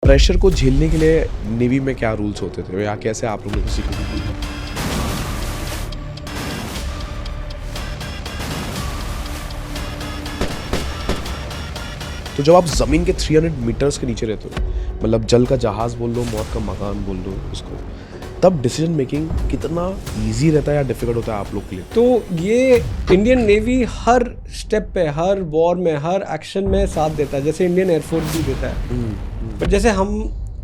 Pressure को झेलने के लिए नेवी में क्या रूल्स होते थे या कैसे आप लोगों को सीखे? तो जब आप ज़मीन के 300 मीटर्स के नीचे रहते हो, मतलब जल का जहाज़ बोल लो, मौत का मकान बोल लो उसको, तब डिसीजन मेकिंग कितना इजी रहता है या डिफिकल्ट होता है आप लोग के लिए? तो ये इंडियन नेवी हर स्टेप पे, हर वॉर में, हर एक्शन में साथ देता है, जैसे इंडियन एयरफोर्स भी देता है। पर जैसे हम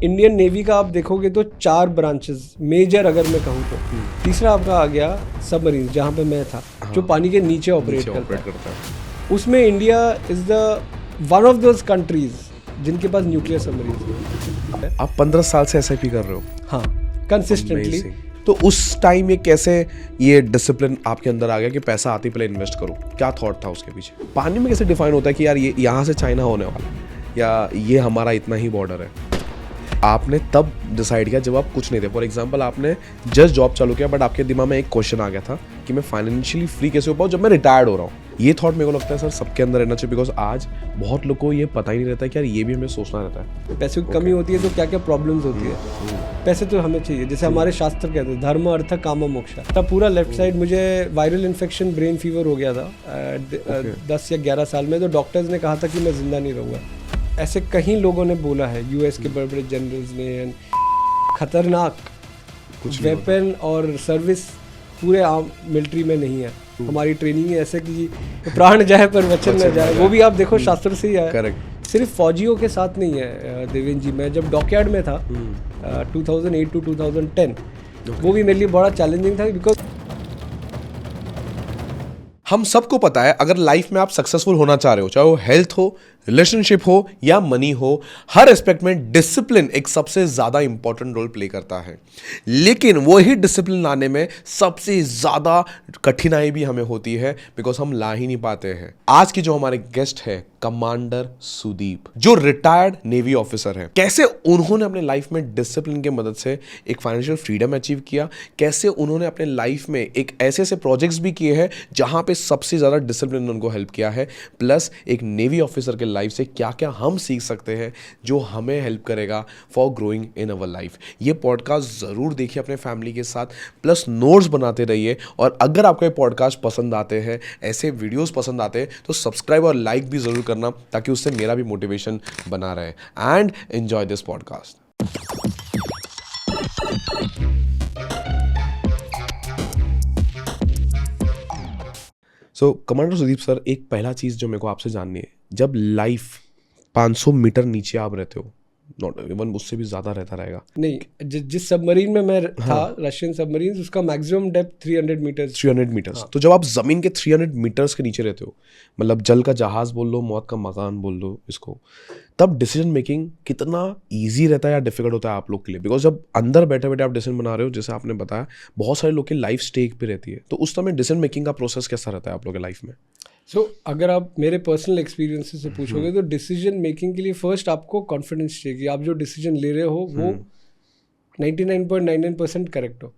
इंडियन नेवी का आप देखोगे तो 4 ब्रांचेस मेजर अगर मैं कहूँ तो, तीसरा आपका आ गया सबमरीन, जहाँ पे मैं था, जो पानी के नीचे ऑपरेट करता है। उसमें India is the one of those countries जिनके पास न्यूक्लियर सबमरीन है। आप 15 साल से SIP कर रहे हो? हाँ, कंसिस्टेंटली। तो उस टाइम ये कैसे ये डिसिप्लिन आपके अंदर आ गया कि पैसा आते ही पहले इन्वेस्ट करो? क्या थॉट था उसके पीछे? पानी में कैसे डिफाइन होता है कि यार ये यहाँ से चाइना होने वाला है या ये हमारा इतना ही बॉर्डर है? आपने तब डिसाइड किया जब आप कुछ नहीं थे। फॉर एग्जांपल आपने जस्ट जॉब चालू किया, बट आपके दिमाग में एक क्वेश्चन आ गया था कि मैं फाइनेंशियली फ्री कैसे हो पाऊँ जब मैं रिटायर्ड हो रहा हूँ। ये थॉट मेरे को लगता है सर सबके अंदर रहना चाहिए, बिकॉज आज बहुत लोगों को ये पता ही नहीं रहता कि यार ये भी हमें सोचना रहता है। पैसे की कमी होती है तो क्या क्या प्रॉब्लम्स होती है। पैसे तो हमें चाहिए, जैसे हमारे शास्त्र कहते हैं धर्म अर्थ काम मोक्ष। पूरा लेफ्ट साइड मुझे वायरल इन्फेक्शन, ब्रेन फीवर हो गया था 10 या 11 साल में, तो डॉक्टर्स ने कहा था कि मैं जिंदा नहीं रहूँगा। ऐसे कहीं लोगों ने बोला है, US के बड़े बड़े जनरल्स ने। खतरनाक वेपन और सर्विस पूरे आम मिलिट्री में नहीं है। हमारी ट्रेनिंग है ऐसे कि प्राण जाए पर वचन न जाए, वो भी आप देखो शास्त्र से ही है। करेक्ट। सिर्फ फौजियों के साथ नहीं है देवेंद्र जी। मैं जब डॉकयार्ड में था 2008 to 2010, वो भी मेरे लिए बड़ा चैलेंजिंग था, बिकॉज हम सबको पता है अगर लाइफ में आप सक्सेसफुल होना चाह रहे हो, चाहे वो हेल्थ हो, रिलेशनशिप हो या मनी हो, हर एस्पेक्ट में डिसिप्लिन एक सबसे ज्यादा इंपॉर्टेंट रोल प्ले करता है। लेकिन वही डिसिप्लिन लाने में सबसे ज्यादा कठिनाई भी हमें होती है, बिकॉज हम ला ही नहीं पाते हैं। आज की जो हमारे गेस्ट है कमांडर सुदीप, जो रिटायर्ड नेवी ऑफिसर है, कैसे उन्होंने अपने लाइफ में डिसिप्लिन की मदद से एक फाइनेंशियल फ्रीडम अचीव किया, कैसे उन्होंने अपने लाइफ में एक ऐसे ऐसे प्रोजेक्ट्स भी किए हैं जहां पे सबसे ज्यादा डिसिप्लिन उनको हेल्प किया है, प्लस एक नेवी ऑफिसर के लाइफ से क्या क्या हम सीख सकते हैं जो हमें हेल्प करेगा for growing in our life. ये पॉडकास्ट जरूर देखिए अपने फैमिली के साथ, प्लस नोट्स बनाते रहिए। और अगर आपको ये पॉडकास्ट पसंद आते हैं, ऐसे वीडियोस पसंद आते हैं, तो सब्सक्राइब और लाइक भी जरूर करना, ताकि उससे मेरा भी मोटिवेशन बना रहे। And enjoy this podcast. So commander Sudeep sir, एक पहला चीज जो मेरे को आपसे जाननी है, जब लाइफ 500 मीटर नीचे आप रहते हो, नॉट इवन उससे भी ज्यादा रहता रहेगा नहीं, जिस सबमरीन में मैं था, रशियन सबमरीन, उसका मैक्सिमम डेप्थ 300 मीटर्स। 300 मीटर्स। तो जब आप जमीन के 300 मीटर्स के नीचे रहते हो, मतलब जल का जहाज बोल लो, मौत का मकान बोल लो इसको, तब डिसीजन मेकिंग कितना इजी रहता है या डिफिकल्ट होता है आप लोग के लिए? बिकॉज जब अंदर बैठे बैठे आप डिसीजन बना रहे हो, जैसे आपने बताया बहुत सारे लोग की लाइफ स्टेक पे रहती है, तो उस समय डिसीजन मेकिंग का प्रोसेस कैसा रहता है आप लोग के लाइफ में? अगर आप मेरे पर्सनल एक्सपीरियंस से पूछोगे तो डिसीजन मेकिंग के लिए फर्स्ट आपको कॉन्फिडेंस चाहिए कि आप जो डिसीजन ले रहे हो वो 99.99% करेक्ट हो।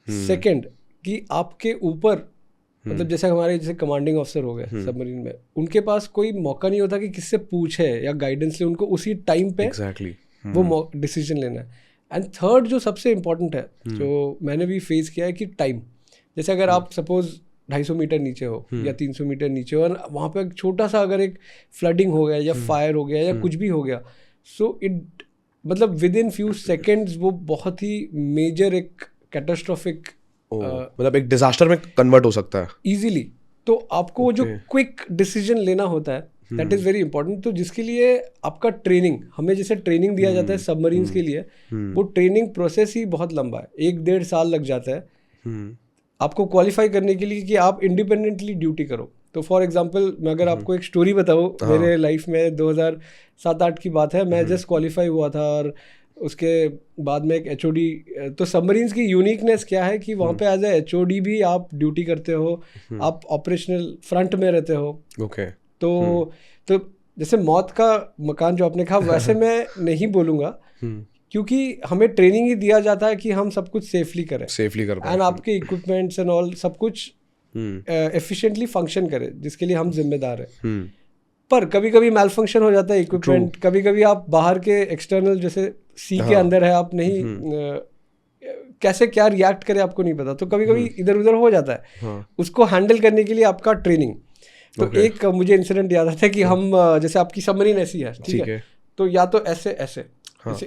सेकंड, कि आपके ऊपर, मतलब जैसे हमारे जैसे कमांडिंग ऑफिसर हो गए सबमरीन में, उनके पास कोई मौका नहीं होता कि किससे पूछे या गाइडेंस ले, उनको उसी टाइम पे वो डिसीजन लेना है। एंड थर्ड जो सबसे इम्पोर्टेंट है, जो मैंने भी फेस किया है, कि टाइम। जैसे अगर आप सपोज 250 मीटर नीचे हो या 300 मीटर नीचे हो, और वहाँ पे छोटा सा अगर एक फ्लडिंग हो गया या फायर हो गया या कुछ भी हो गया, सो इट मतलब विद इन फ्यू सेकेंड्स वो बहुत ही मेजर एक कैटास्ट्रोफिक, मतलब एक डिजास्टर में कन्वर्ट हो सकता है इजीली। तो आपको वो जो क्विक डिसीजन लेना होता है, दैट इज वेरी इंपॉर्टेंट। तो जिसके लिए आपका ट्रेनिंग, हमें जैसे ट्रेनिंग दिया जाता है सबमरीन्स के लिए, वो ट्रेनिंग प्रोसेस ही बहुत लंबा है, 1-1.5 साल लग जाता है आपको क्वालिफाई करने के लिए कि आप इंडिपेंडेंटली ड्यूटी करो। तो फॉर एग्जांपल मैं अगर आपको एक स्टोरी बताऊँ, मेरे लाइफ में 2007-8 की बात है, मैं जस्ट क्वालिफाई हुआ था, और उसके बाद में एक HOD। तो सबमरीन्स की यूनिकनेस क्या है कि वहाँ पे एज ए HOD भी आप ड्यूटी करते हो, आप ऑपरेशनल फ्रंट में रहते हो। तो जैसे मौत का मकान जो आपने कहा, वैसे मैं नहीं बोलूँगा, क्योंकि हमें ट्रेनिंग ही दिया जाता है कि हम सब कुछ सेफली करें, एंड आपके इक्विपमेंट्स एंड ऑल सब कुछ एफिशिएंटली फंक्शन करे, जिसके लिए हम जिम्मेदार हैं। पर कभी कभी मैल फंक्शन हो जाता है इक्विपमेंट, कभी कभी आप बाहर के एक्सटर्नल जैसे सी के अंदर है, आप नहीं कैसे क्या रिएक्ट करे आपको नहीं पता, तो कभी कभी इधर उधर हो जाता है। उसको हैंडल करने के लिए आपका ट्रेनिंग, तो एक मुझे इंसिडेंट याद आता है कि हम जैसे आपकी सबमरीन ऐसी है, ठीक है, तो या तो ऐसे ऐसे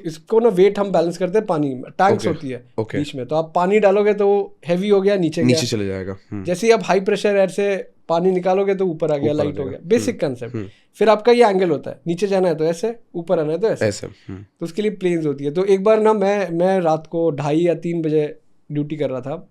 इसको ना वेट हम बैलेंस करते हैं पानी में, टैंक्स होती है बीच में, तो आप पानी डालोगे तो वो हैवी हो गया, नीचे चले जाएगा। जैसे ही आप हाई प्रेशर एयर से पानी निकालोगे तो ऊपर आ गया, लाइट हो गया, बेसिक कंसेप्ट। फिर आपका ये एंगल होता है, नीचे जाना है तो ऐसे, ऊपर आना है तो ऐसे। तो उसके लिए प्लेन्स होती है। तो एक बार ना मैं रात को 2:30 या 3 बजे ड्यूटी कर रहा था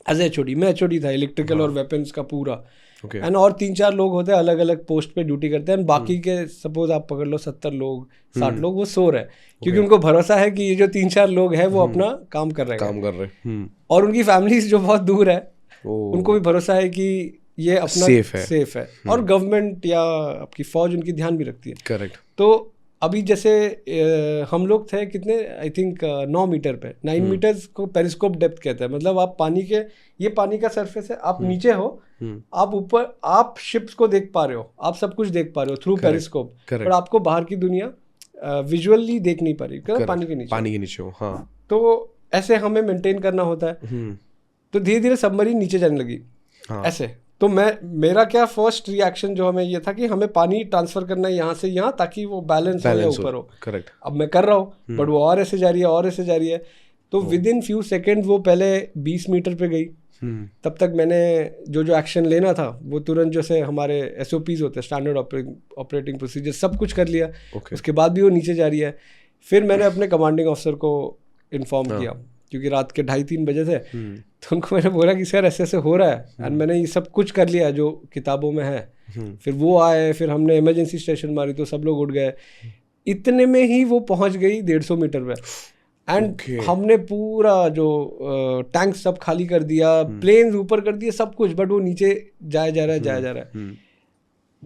एज HOD। मैं HOD था इलेक्ट्रिकल और वेपन्स का पूरा, एंड और 3-4 लोग होते हैं अलग अलग पोस्ट पे ड्यूटी करते हैं, बाकी के सपोज आप पकड़ लो 70 लोग 60 लोग वो सो रहे हैं, क्योंकि उनको भरोसा है कि ये जो 3-4 लोग हैं वो अपना काम कर रहे हैं, और उनकी फैमिलीज जो बहुत दूर है उनको भी भरोसा है कि ये अपना सेफ है। और गवर्नमेंट या आपकी फौज उनकी ध्यान भी रखती है। करेक्ट। तो अभी जैसे हम लोग थे कितने, आई थिंक 9 मीटर पे, 9 मीटर्स को पेरिस्कोप डेप्थ कहते हैं। मतलब आप पानी के, ये पानी का सरफेस है, आप नीचे हो, आप ऊपर, आप शिप्स को देख पा रहे हो, आप सब कुछ देख पा रहे हो थ्रू पेरिस्कोप, पर आपको बाहर की दुनिया विजुअली देख नहीं पा रही, पानी के नीचे हो। हाँ, तो ऐसे हमें मेंटेन करना होता है। तो धीरे धीरे सबमरीन नीचे जाने लगी ऐसे। तो मेरा क्या फर्स्ट रिएक्शन जो हमें ये था कि हमें पानी ट्रांसफर करना है यहाँ से यहाँ, ताकि वो बैलेंस हो या ऊपर हो। करेक्ट। अब मैं कर रहा हूँ, बट वो और ऐसे जा रही है और ऐसे जा रही है। तो विद इन फ्यू सेकेंड वो पहले 20 मीटर पे गई। तब तक मैंने जो एक्शन लेना था वो तुरंत, जैसे हमारे SOPs होते हैं, स्टैंडर्ड ऑपरेटिंग प्रोसीजर, सब कुछ कर लिया। उसके बाद भी वो नीचे जा रही है। फिर मैंने अपने कमांडिंग ऑफिसर को इन्फॉर्म किया, क्योंकि रात के 2:30-3 बजे थे। तो उनको मैंने बोला कि सर ऐसे ऐसे हो रहा है, एंड मैंने ये सब कुछ कर लिया जो किताबों में है। फिर वो आए, फिर हमने इमरजेंसी स्टेशन मारी तो सब लोग उठ गए। इतने में ही वो पहुंच गई 150 मीटर पे, एंड हमने पूरा जो टैंक सब खाली कर दिया, प्लेन्स ऊपर कर दिए, सब कुछ, बट वो नीचे जाया जा रहा है।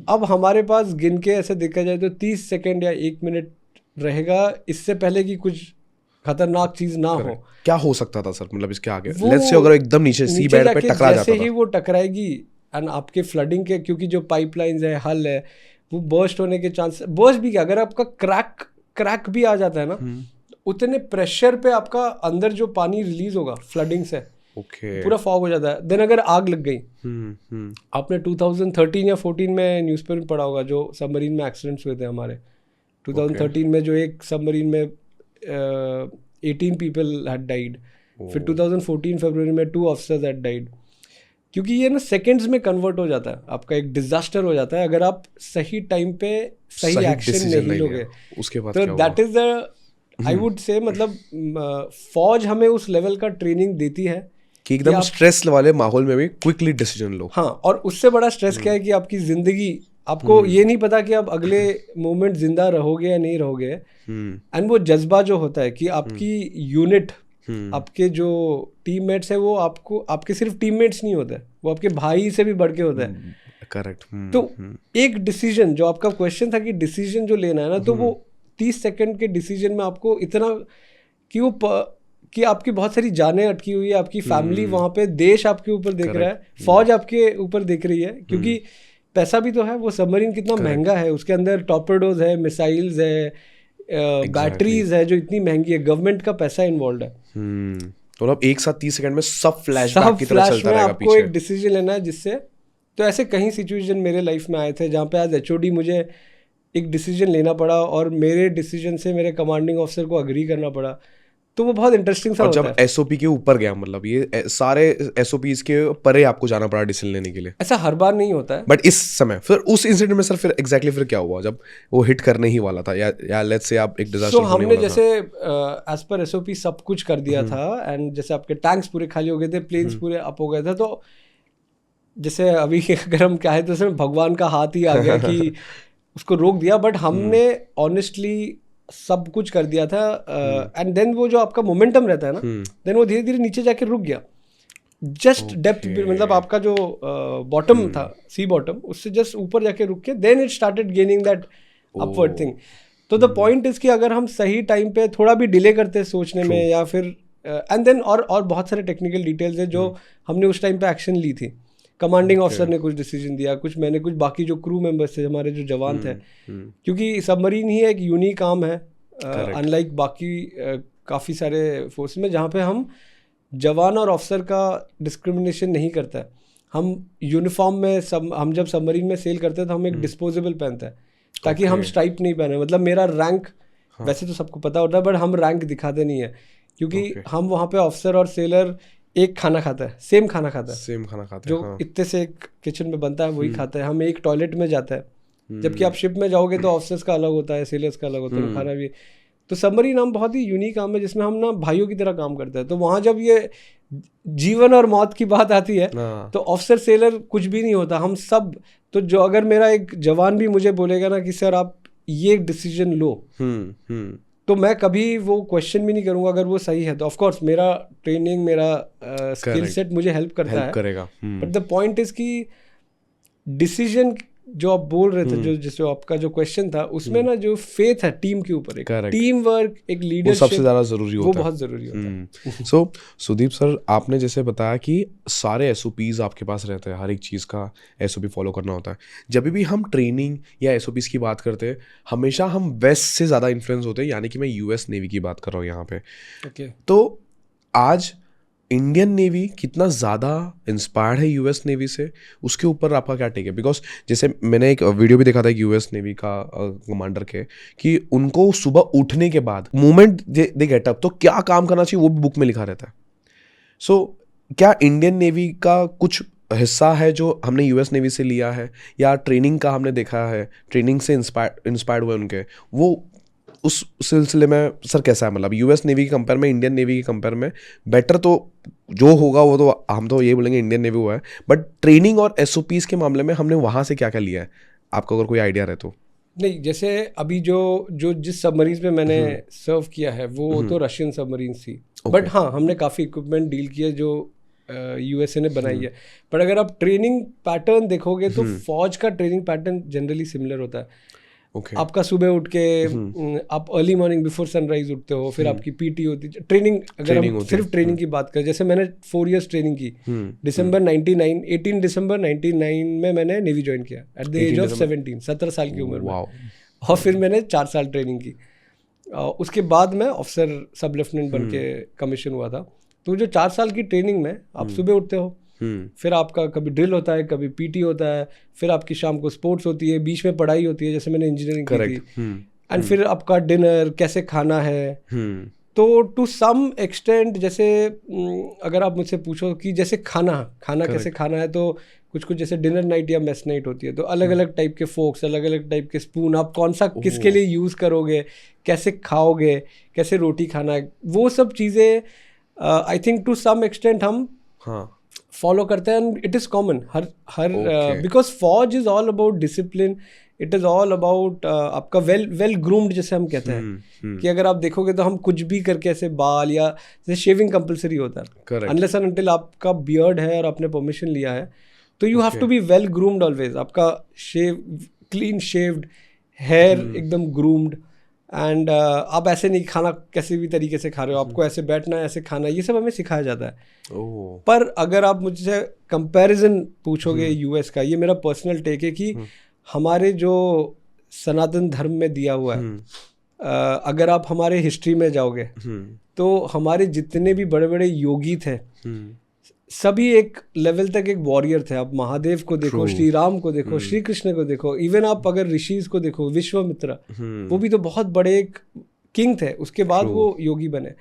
अब हमारे पास गिन के ऐसे देखा जाए तो 30 सेकेंड या 1 मिनट रहेगा, इससे पहले कि कुछ खतरनाक चीज ना हो। क्या हो सकता था सर, मतलब इसके आगे? लेट्स से अगर एकदम नीचे सी बेड पे टकरा जाता था, जैसे ही वो टकराएगी एंड आपके फ्लडिंग के, क्योंकि जो पाइपलाइंस है, हल है, वो बर्स्ट होने के चांस, बर्स्ट भी क्या, अगर आपका क्रैक भी आ जाता है ना, उतने प्रेशर पे आपका अंदर जो पानी रिलीज होगा फ्लडिंग से, पूरा फॉग हो जाता है। देन अगर आग लग गई, आपने 2013 या 14 में न्यूज़पेपर में पढ़ा होगा जो सबमरीन में एक्सीडेंट्स हुए थे हमारे। 2013 में जो एक सबमरीन में 18 पीपल हैड डाइड। फिर 2014 फरवरी में 2 ऑफिसर्स हैड डाइड। क्योंकि ये ना सेकंड्स में कन्वर्ट हो जाता है, आपका एक डिजास्टर हो जाता है अगर आप सही टाइम पे सही एक्शन नहीं लोगे। उसके बाद तो that is the, I would say, मतलब फौज हमें उस लेवल का ट्रेनिंग देती है कि एकदम स्ट्रेस वाले माहौल में भी क्विकली डिसीजन लो। हाँ, और उससे बड़ा स्ट्रेस क्या है कि आपकी जिंदगी, आपको ये नहीं पता कि आप अगले मोमेंट जिंदा रहोगे या नहीं रहोगे। एंड वो जज्बा जो होता है कि आपकी यूनिट, आपके जो टीममेट्स है, वो आपको, आपके सिर्फ टीममेट्स नहीं होते, वो आपके भाई से भी बढ़ के होता है। करेक्ट। तो एक डिसीजन, जो आपका क्वेश्चन था कि डिसीजन जो लेना है ना, तो वो 30 सेकंड के डिसीजन में आपको इतना कि वो कि आपकी बहुत सारी जानें अटकी हुई है, आपकी फैमिली वहाँ पे, देश आपके ऊपर देख रहा है, फौज आपके ऊपर देख रही है, क्योंकि पैसा भी तो है। वो सबमरीन कितना महंगा है, उसके अंदर टॉर्पेडोज है, मिसाइल्स है, बैटरीज है जो इतनी महंगी है, गवर्नमेंट का पैसा इन्वॉल्व है। तो अब एक साथ 30 सेकंड में सब फ्लैशबैक की तरह चलता रहेगा पीछे। आपको एक डिसीजन लेना है जिससे, तो ऐसे कई सिचुएशन मेरे लाइफ में आए थे जहाँ पे आज HOD मुझे एक डिसीजन लेना पड़ा, और मेरे डिसीजन से मेरे कमांडिंग ऑफिसर को अग्री करना पड़ा। तो वो बहुत इंटरेस्टिंग सा होता है। जब SOP के ऊपर गया, मतलब ये सारे SOPs के परे आपको जाना पड़ा डिसीजन लेने के लिए? ऐसा हर बार नहीं होता है, बट इस समय फिर उस इंसिडेंट में सर फिर एग्जैक्टली फिर क्या हुआ जब वो हिट करने ही वाला था, या लेट्स से आप एक डिजास्टर होने वाला था? हमने जैसे एज पर SOP सब कुछ कर दिया था, एंड जैसे आपके टैंक्स पूरे खाली हो गए थे, प्लेन्स पूरे अप हो गए थे। तो जैसे अभी अगर हम कहें तो उसमें भगवान का हाथ ही आ गया कि उसको रोक दिया। बट हमने ऑनेस्टली सब कुछ कर दिया था, एंड देन वो जो आपका मोमेंटम रहता है ना, देन वो धीरे धीरे नीचे जाके रुक गया। जस्ट डेप्थ, मतलब आपका जो बॉटम था, सी बॉटम, उससे जस्ट ऊपर जाके रुक के then it started gaining that upward thing. तो द पॉइंट इज कि अगर हम सही टाइम पे थोड़ा भी डिले करते हैं सोचने में, या फिर एंड देन और बहुत सारे टेक्निकल डिटेल्स है जो हमने उस टाइम पे एक्शन ली थी। कमांडिंग ऑफिसर ने कुछ डिसीजन दिया, कुछ मैंने, कुछ बाकी जो क्रू मेंबर्स थे, हमारे जो जवान थे, क्योंकि सबमरीन ही एक यूनिक काम है, अनलाइक बाकी काफ़ी सारे फोर्स में जहाँ पे हम जवान और ऑफिसर का डिस्क्रिमिनेशन नहीं करता है। हम यूनिफॉर्म में हम जब सबमरीन में सेल करते हैं तो हम एक डिस्पोजेबल पहनते हैं ताकि हम स्ट्राइप नहीं पहने। मतलब मेरा रैंक वैसे तो सबको पता होता है, बट हम रैंक दिखाते नहीं है, क्योंकि हम वहाँ पे ऑफिसर और सेलर एक खाना खाता है, सेम खाना खाता है, जो इतने से एक किचन में बनता है वही खाता है। हम एक टॉयलेट में जाता है, जबकि आप शिप में जाओगे तो ऑफिसर्स का अलग होता है, सेलर्स का अलग होता है, खाना भी। तो सबमरीन हम बहुत ही यूनिक काम है जिसमें हम ना भाइयों की तरह काम करते हैं। तो वहाँ जब ये जीवन और मौत की बात आती है तो ऑफिसर सेलर कुछ भी नहीं होता, हम सब। तो जो अगर मेरा एक जवान भी मुझे बोलेगा ना कि सर आप ये डिसीजन लो, तो मैं कभी वो क्वेश्चन भी नहीं करूंगा अगर वो सही है तो। ऑफ कोर्स मेरा ट्रेनिंग, मेरा स्किल सेट मुझे हेल्प करता है, बट द पॉइंट इज कि डिसीजन जो आप बोल रहे थे, जो आपका जो क्वेश्चन था, उसमें ना जो फेथ है टीम के ऊपर, एक टीम वर्क, एक लीडरशिप, सबसे ज्यादा जरूरी होता है, वो बहुत जरूरी होता है। सो सुदीप सर, आपने जैसे बताया कि सारे SOPs आपके पास रहते हैं, हर एक चीज़ का SOP फॉलो करना होता है। जब भी हम ट्रेनिंग या SOPs की बात करते हैं, हमेशा हम वेस्ट से ज़्यादा इन्फ्लुएंस होते हैं, यानी कि मैं US नेवी की बात कर रहा हूँ यहाँ पे। तो आज इंडियन नेवी कितना ज़्यादा इंस्पायर्ड है US नेवी से, उसके ऊपर आपका क्या टेक है? बिकॉज जैसे मैंने एक वीडियो भी देखा था US नेवी का कमांडर के, कि उनको सुबह उठने के बाद मोमेंट दे गेट अप, तो क्या काम करना चाहिए वो भी बुक में लिखा रहता है। सो क्या इंडियन नेवी का कुछ हिस्सा है जो हमने US नेवी से लिया है, या ट्रेनिंग का हमने देखा है, ट्रेनिंग से इंस्पायर्ड हुए उनके, वो उस सिलसिले में सर कैसा है? मतलब US नेवी के कंपेयर में, इंडियन नेवी के कंपेयर में बेटर तो जो होगा वो तो हम तो ये बोलेंगे इंडियन नेवी हुआ है, बट ट्रेनिंग और SOPs के मामले में हमने वहाँ से क्या क्या लिया है, आपको अगर कोई आइडिया रहे तो? नहीं, जैसे अभी जो जिस सबमरीन में मैंने सर्व किया है वो तो रशियन सबमरीन थी, बट हाँ हमने काफ़ी इक्विपमेंट डील किया जो USA ने बनाई है। पर अगर आप ट्रेनिंग पैटर्न देखोगे तो फौज का ट्रेनिंग पैटर्न जनरली सिमिलर होता है। आपका सुबह उठ के आप अर्ली मॉर्निंग बिफोर सनराइज उठते हो, फिर आपकी PT होती है, ट्रेनिंग। अगर हम सिर्फ ट्रेनिंग की बात करें, जैसे मैंने 4 years ट्रेनिंग की, दिसंबर 18 दिसंबर 99 में मैंने नेवी ज्वाइन किया एट द एज ऑफ 17 साल की उम्र में, और फिर मैंने 4 साल ट्रेनिंग की। उसके बाद मैं ऑफिसर सब लेफ्टिनेंट बन के कमीशन हुआ था। तो जो 4 साल की ट्रेनिंग में आप सुबह उठते हो, फिर आपका कभी ड्रिल होता है, कभी PT होता है, फिर आपकी शाम को स्पोर्ट्स होती है, बीच में पढ़ाई होती है, जैसे मैंने इंजीनियरिंग की थी, एंड फिर आपका डिनर, कैसे खाना है। तो टू सम एक्सटेंट, जैसे अगर आप मुझसे पूछो कि जैसे खाना कैसे खाना है, तो कुछ जैसे डिनर नाइट या मेस नाइट होती है, तो अलग अलग टाइप के फोक्स, अलग अलग टाइप के स्पून, आप कौन सा किसके लिए यूज़ करोगे, कैसे खाओगे, कैसे रोटी खाना है, वो सब चीज़ें I think to some extent हम फॉलो करते हैं। इट इज़ कॉमन हर बिकॉज फौज is all about discipline, it is all about आपका वेल ग्रूम्ड, जैसे हम कहते हैं कि अगर आप देखोगे तो हम कुछ भी करके ऐसे बाल, या जैसे शेविंग कंपलसरी होता है, अनलेस एंड अनटिल आपका बियर्ड है और आपने परमिशन लिया है, तो you have to be well groomed always. आपका क्लीन शेव्ड, हेयर एकदम ग्रूम्ड, एंड आप ऐसे नहीं खाना कैसे भी तरीके से खा रहे हो, आपको ऐसे बैठना है, ऐसे खाना है, ये सब हमें सिखाया जाता है। पर अगर आप मुझसे कंपैरिजन पूछोगे US का, ये मेरा पर्सनल टेक है कि हमारे जो सनातन धर्म में दिया हुआ है, अगर आप हमारे हिस्ट्री में जाओगे तो हमारे जितने भी बड़े बड़े योगी थे, सभी एक लेवल तक एक वॉरियर थे। आप महादेव को देखो, श्री राम को देखो, श्री कृष्ण को देखो, इवन आप अगर ऋषिज को देखो, विश्वामित्र, वो भी तो बहुत बड़े एक किंग थे, उसके बाद वो योगी बने।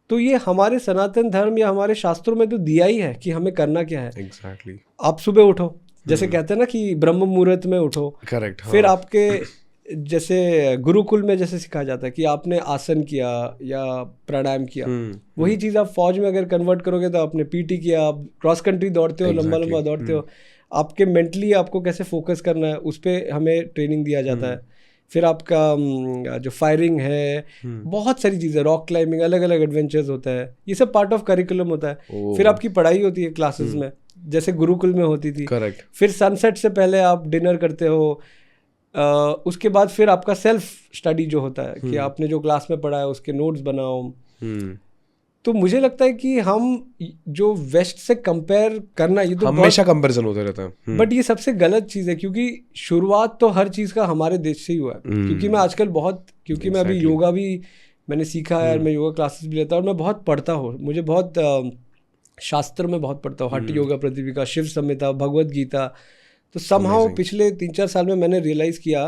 तो ये हमारे सनातन धर्म या हमारे शास्त्रों में तो दिया ही है कि हमें करना क्या है। Exactly. आप सुबह उठो, जैसे कहते हैं ना कि ब्रह्म मुहूर्त में उठो, करेक्ट। फिर आपके जैसे गुरुकुल में जैसे सिखाया जाता है कि आपने आसन किया या प्राणायाम किया, वही चीज़ आप फौज में अगर कन्वर्ट करोगे तो आपने PT किया, आप क्रॉस कंट्री दौड़ते हो, लंबा दौड़ते हो, आपके मेंटली आपको कैसे फोकस करना है उस पर हमें ट्रेनिंग दिया जाता है। फिर आपका जो फायरिंग है, बहुत सारी चीज़ें, रॉक क्लाइंबिंग, अलग अलग एडवेंचर्स होता है, ये सब पार्ट ऑफ करिकुलम होता है। फिर आपकी पढ़ाई होती है क्लासेस में, जैसे गुरुकुल में होती थी। करेक्ट। फिर सनसेट से पहले आप डिनर करते हो, उसके बाद फिर आपका सेल्फ स्टडी जो होता है कि आपने जो क्लास में पढ़ा है उसके नोट्स बनाओ, तो मुझे लगता है कि हम जो वेस्ट से कंपेयर करना, ये तो हमेशा कंपैरिजन होते रहता है, बट ये सबसे गलत चीज़ है, क्योंकि शुरुआत तो हर चीज़ का हमारे देश से ही हुआ है। क्योंकि मैं आजकल बहुत, क्योंकि मैं अभी योगा भी मैंने सीखा है, मैं योगा क्लासेस भी लेता हूँ और मैं बहुत पढ़ता हूँ, मुझे बहुत शास्त्र में बहुत पढ़ता हूँ, हठ योगा प्रतिपिका, शिव संहिता, भगवत गीता। तो समहाउ पिछले 3-4 साल में मैंने रियलाइज़ किया